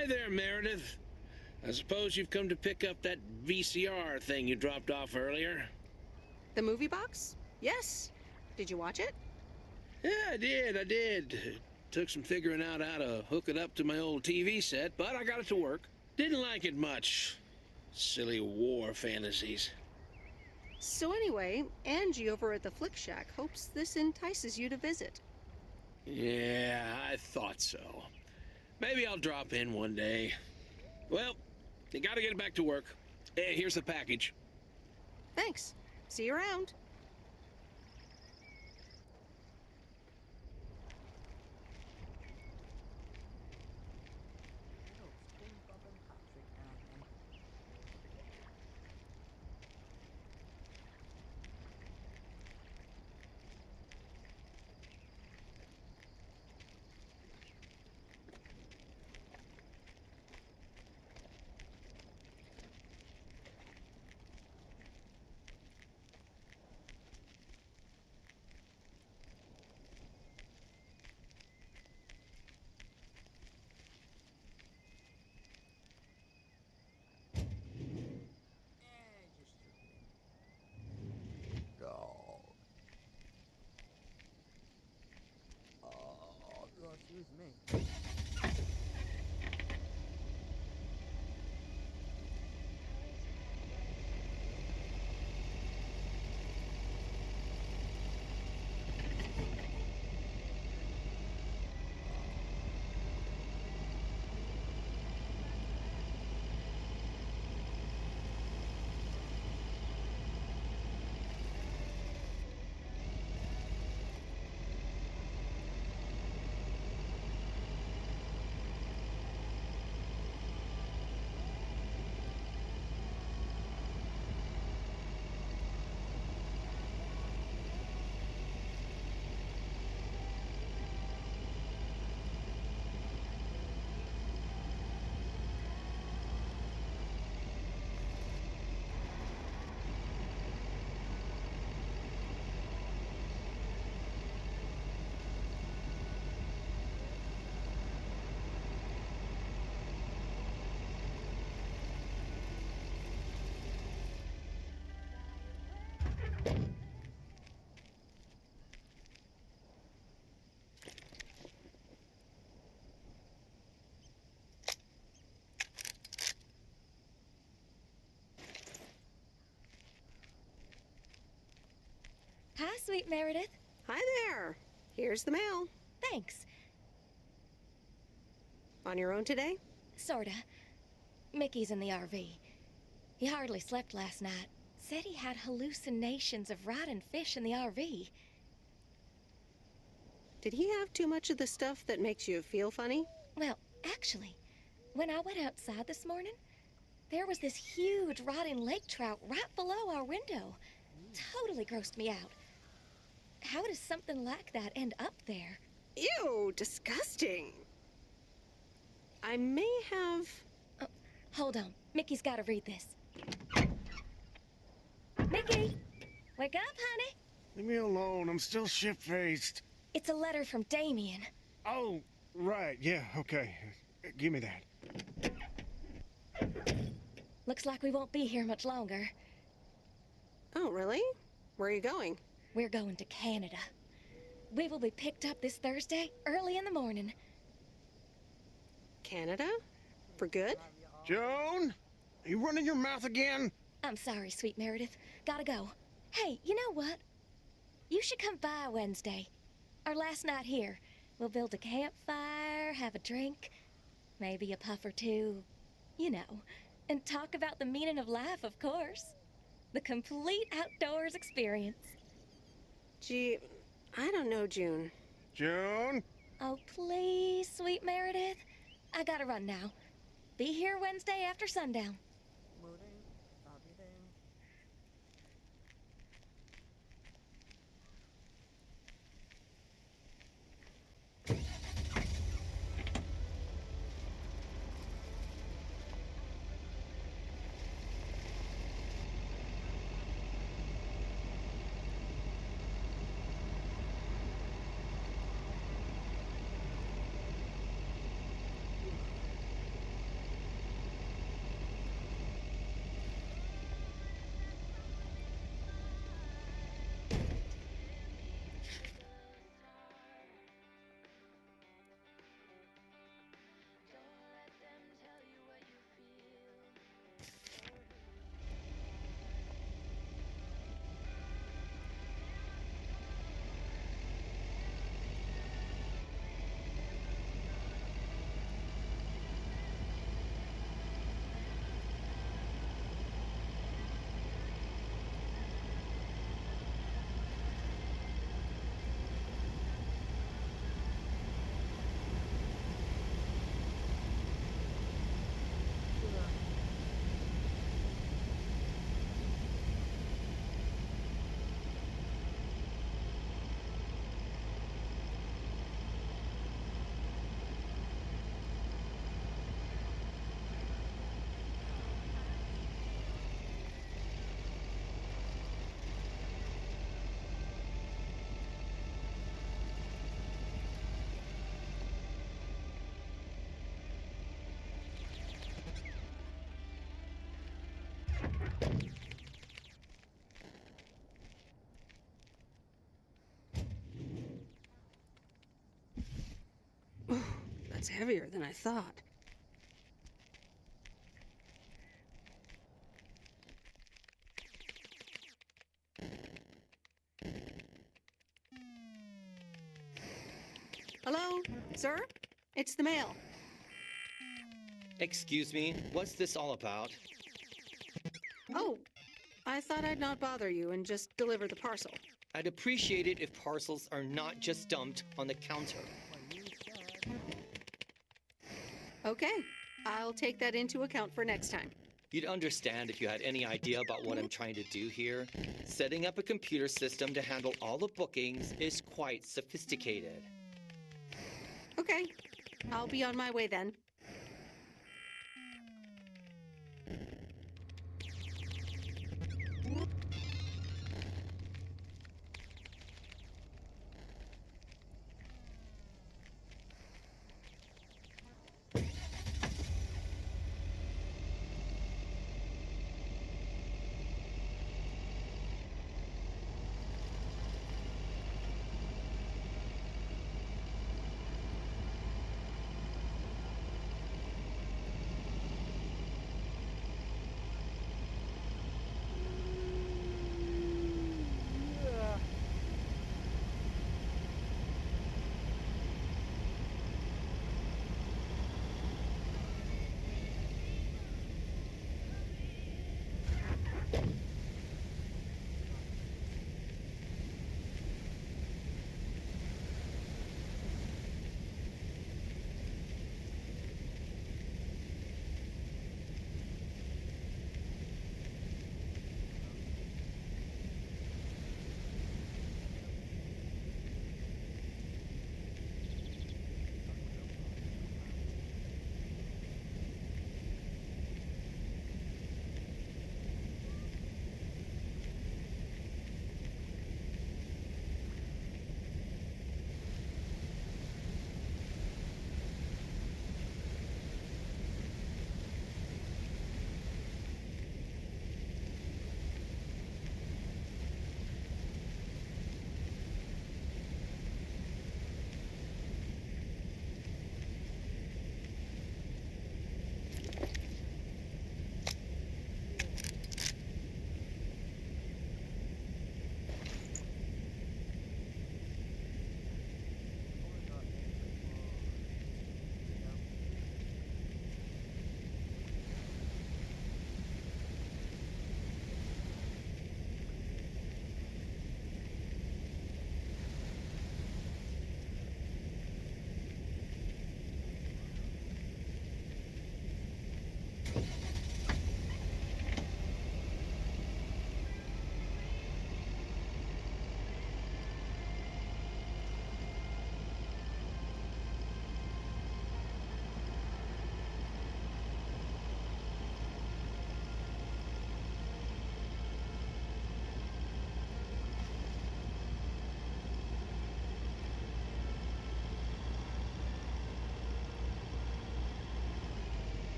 Hi there, Meredith. I suppose you've come to pick up that VCR thing you dropped off earlier? The movie box? Yes. Did you watch it? Yeah, I did. It took some figuring out how to hook it up to my old TV set, but I got it to work. Didn't like it much. Silly war fantasies. So anyway, Angie over at the Flick Shack hopes this entices you to visit. Yeah, I thought so. Maybe I'll drop in one day. Well, you gotta get back to work. Hey, here's the package. Thanks. See you around. Excuse me. Hi, sweet Meredith. Hi there. Here's the mail. Thanks. On your own today? Sorta. Mickey's in the RV. He hardly slept last night. Said he had hallucinations of riding fish in the RV. Did he have too much of the stuff that makes you feel funny? Well, actually, when I went outside this morning, there was this huge rotting lake trout right below our window. Totally grossed me out. How does something like that end up there? Ew, disgusting. I may have... Oh, hold on. Mickey's gotta read this. Mickey! Wake up, honey! Leave me alone. I'm still shit-faced. It's a letter from Damien. Oh, right. Yeah, okay. Give me that. Looks like we won't be here much longer. Oh, really? Where are you going? We're going to Canada. We will be picked up this Thursday, early in the morning. Canada? For good? Joan? Are you running your mouth again? I'm sorry, sweet Meredith. Gotta go. Hey, you know what? You should come by Wednesday. Our last night here. We'll build a campfire, have a drink, maybe a puff or two, you know, and talk about the meaning of life, of course. The complete outdoors experience. Gee, I don't know, June. Joan? Oh, please, sweet Meredith. I gotta run now. Be here Wednesday after sundown. I'll be there. That's heavier than I thought. Hello, sir? It's the mail. Excuse me, what's this all about? Oh, I thought I'd not bother you and just deliver the parcel. I'd appreciate it if parcels are not just dumped on the counter. Okay, I'll take that into account for next time. You'd understand if you had any idea about what I'm trying to do here. Setting up a computer system to handle all the bookings is quite sophisticated. Okay, I'll be on my way then.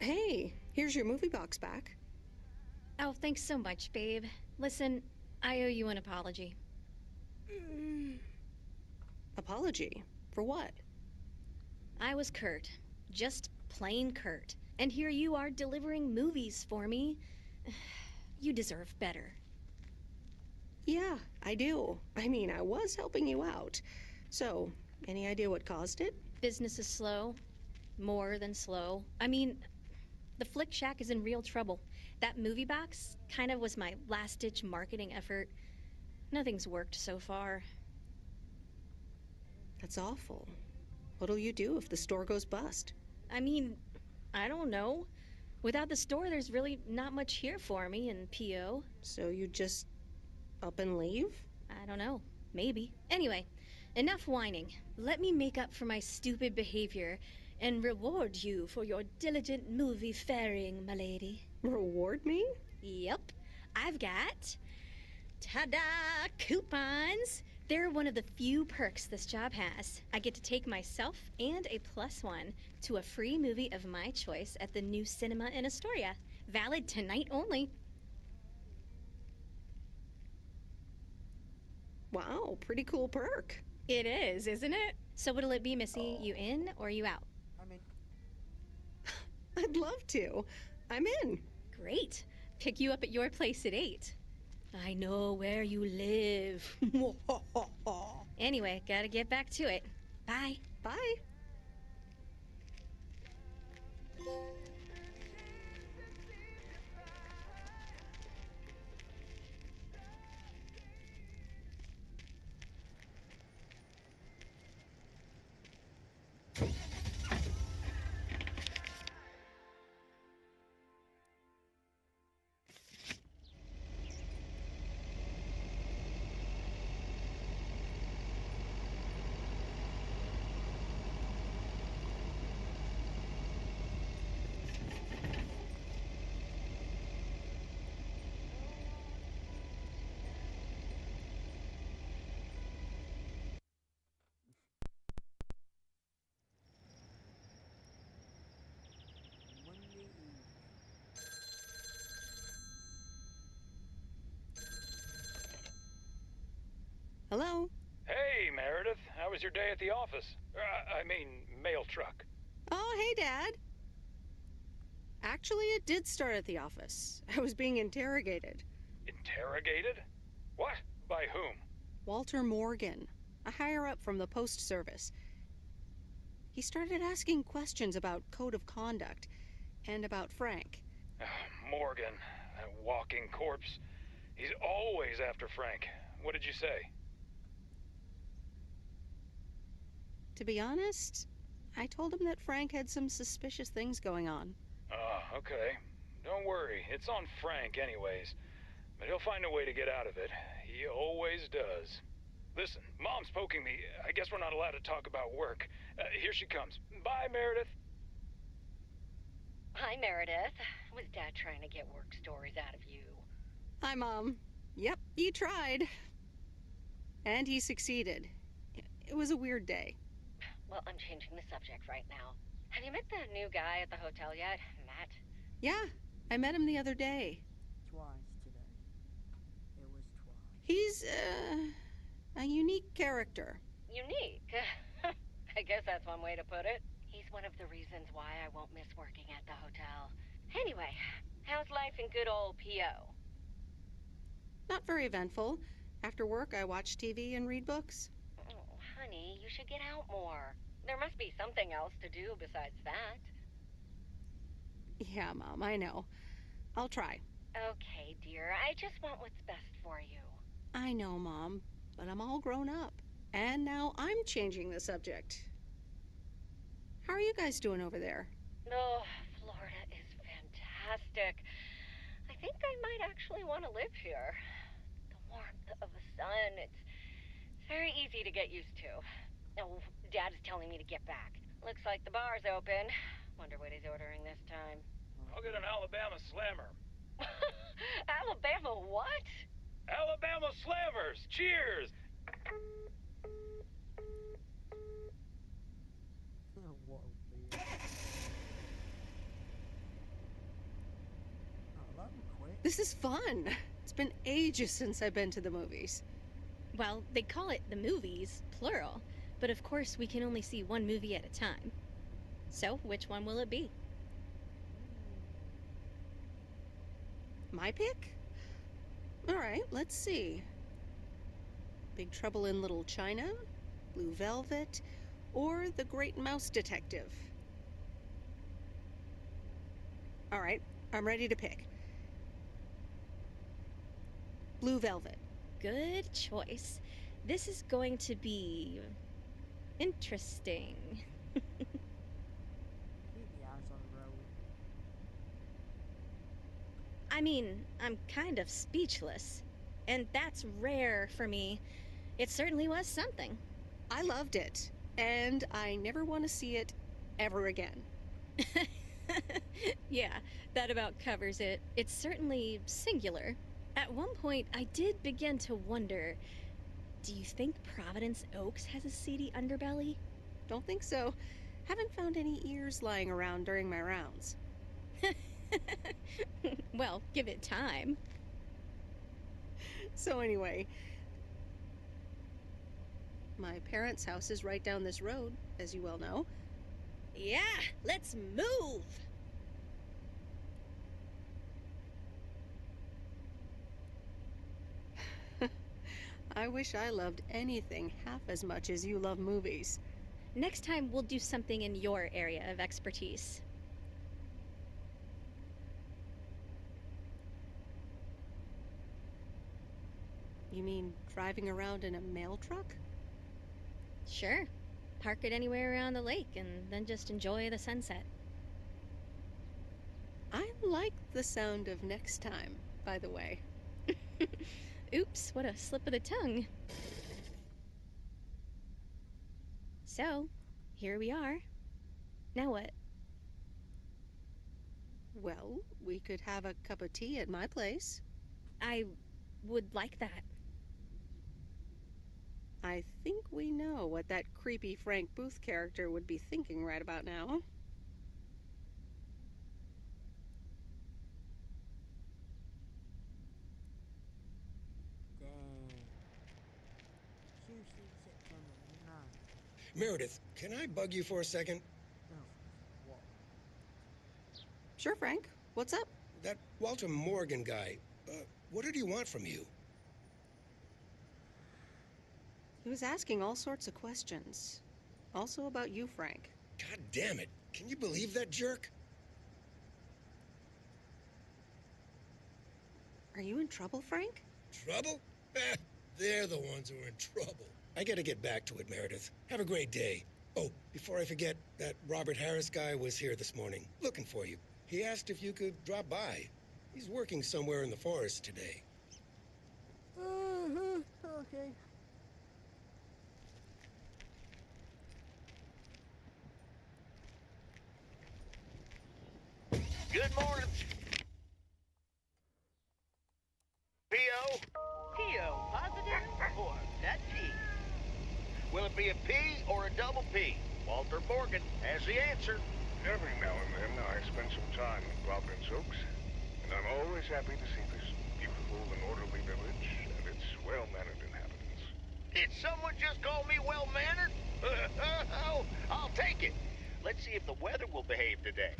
Hey, here's your movie box back. Oh, thanks so much, babe. Listen, I owe you an apology. Apology? For what? I was Kurt. Just plain Kurt. And here you are delivering movies for me. You deserve better. Yeah, I do. I mean, I was helping you out. So, any idea what caused it? Business is slow. More than slow. I mean, the Flick Shack is in real trouble. That movie box kind of was my last-ditch marketing effort. Nothing's worked so far. That's awful. What'll you do if the store goes bust? I mean, I don't know. Without the store, there's really not much here for me in PO. So you just up and leave? I don't know. Maybe. Anyway, enough whining. Let me make up for my stupid behavior and reward you for your diligent movie faring, my lady. Reward me? Yep. I've got... ta-da! Coupons! They're one of the few perks this job has. I get to take myself and a +1 to a free movie of my choice at the new cinema in Astoria. Valid tonight only. Wow, pretty cool perk. It is, isn't it? So what'll it be, Missy? You in or you out? I'm in. I'd love to. I'm in. Great. Pick you up at your place at 8. I know where you live. Anyway, gotta get back to it. Bye. Bye. Monday evening. Hello? Hey, Meredith. How was your day at the office? I mean, mail truck. Oh, hey, Dad. Actually, it did start at the office. I was being interrogated. Interrogated? What? By whom? Walter Morgan, a higher-up from the Post Service. He started asking questions about code of conduct and about Frank. Morgan, that walking corpse. He's always after Frank. What did you say? To be honest, I told him that Frank had some suspicious things going on. Oh, okay. Don't worry, it's on Frank anyways. But he'll find a way to get out of it. He always does. Listen, Mom's poking me. I guess we're not allowed to talk about work. Here she comes. Bye, Meredith. Hi, Meredith. Was Dad trying to get work stories out of you? Hi, Mom. Yep, he tried. And he succeeded. It was a weird day. Well, I'm changing the subject right now. Have you met the new guy at the hotel yet, Matt? Yeah, I met him the other day. Twice today. It was twice. He's, a unique character. Unique? I guess that's one way to put it. He's one of the reasons why I won't miss working at the hotel. Anyway, how's life in good old P.O.? Not very eventful. After work, I watch TV and read books. Oh, honey, you should get out more. There must be something else to do besides that. Yeah, Mom, I know. I'll try. Okay, dear. I just want what's best for you. I know, Mom, but I'm all grown up. And now I'm changing the subject. How are you guys doing over there? Oh, Florida is fantastic. I think I might actually want to live here. The warmth of the sun, it's very easy to get used to. Oh, Dad is telling me to get back. Looks like the bar's open. Wonder what he's ordering this time. I'll get an Alabama Slammer. Alabama what? Alabama Slammers! Cheers! What weird. This is fun. It's been ages since I've been to the movies. Well, they call it the movies, plural, but of course we can only see one movie at a time. So, which one will it be? My pick? Alright, let's see. Big Trouble in Little China, Blue Velvet, or The Great Mouse Detective. Alright, I'm ready to pick. Blue Velvet. Good choice. This is going to be interesting. Keep the eyes on the road. I mean, I'm kind of speechless. And that's rare for me. It certainly was something. I loved it, and I never want to see it ever again. Yeah, that about covers it. It's certainly singular. At one point, I did begin to wonder, do you think Providence Oaks has a seedy underbelly? Don't think so. Haven't found any ears lying around during my rounds. Well, give it time. So anyway, my parents' house is right down this road, as you well know. Yeah, let's move! I wish I loved anything half as much as you love movies. Next time, we'll do something in your area of expertise. You mean driving around in a mail truck? Sure. Park it anywhere around the lake and then just enjoy the sunset. I like the sound of next time, by the way. Oops, what a slip of the tongue. So, here we are. Now what? Well, we could have a cup of tea at my place. I would like that. I think we know what that creepy Frank Booth character would be thinking right about now. Dang. Tuesday, September 9th. Meredith, can I bug you for a second? Oh, what? Sure, Frank. What's up? That Walter Morgan guy, what did he want from you? He was asking all sorts of questions. Also about you, Frank. God damn it. Can you believe that jerk? Are you in trouble, Frank? Trouble? They're the ones who are in trouble. I gotta get back to it, Meredith. Have a great day. Oh, before I forget, that Robert Harris guy was here this morning, looking for you. He asked if you could drop by. He's working somewhere in the forest today. Okay. Good morning. P.O.? P.O. Positive or that P? Will it be a P or a double P? Walter Morgan has the answer. Every now and then I spend some time in Providence Oaks, and I'm always happy to see this beautiful and orderly village and its well-mannered inhabitants. Did someone just call me well-mannered? I'll take it. Let's see if the weather will behave today.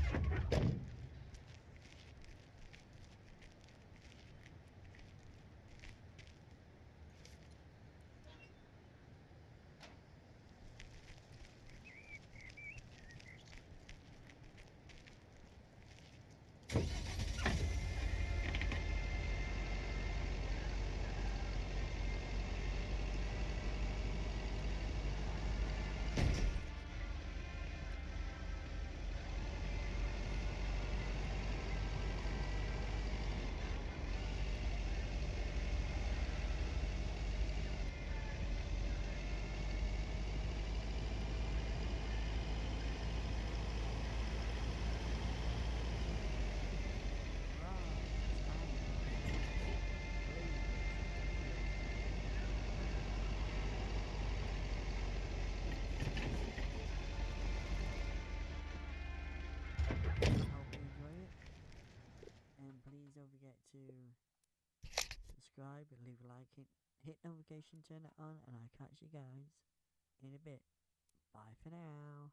to subscribe, leave a like, hit notification, turn it on, and I'll catch you guys in a bit. Bye for now.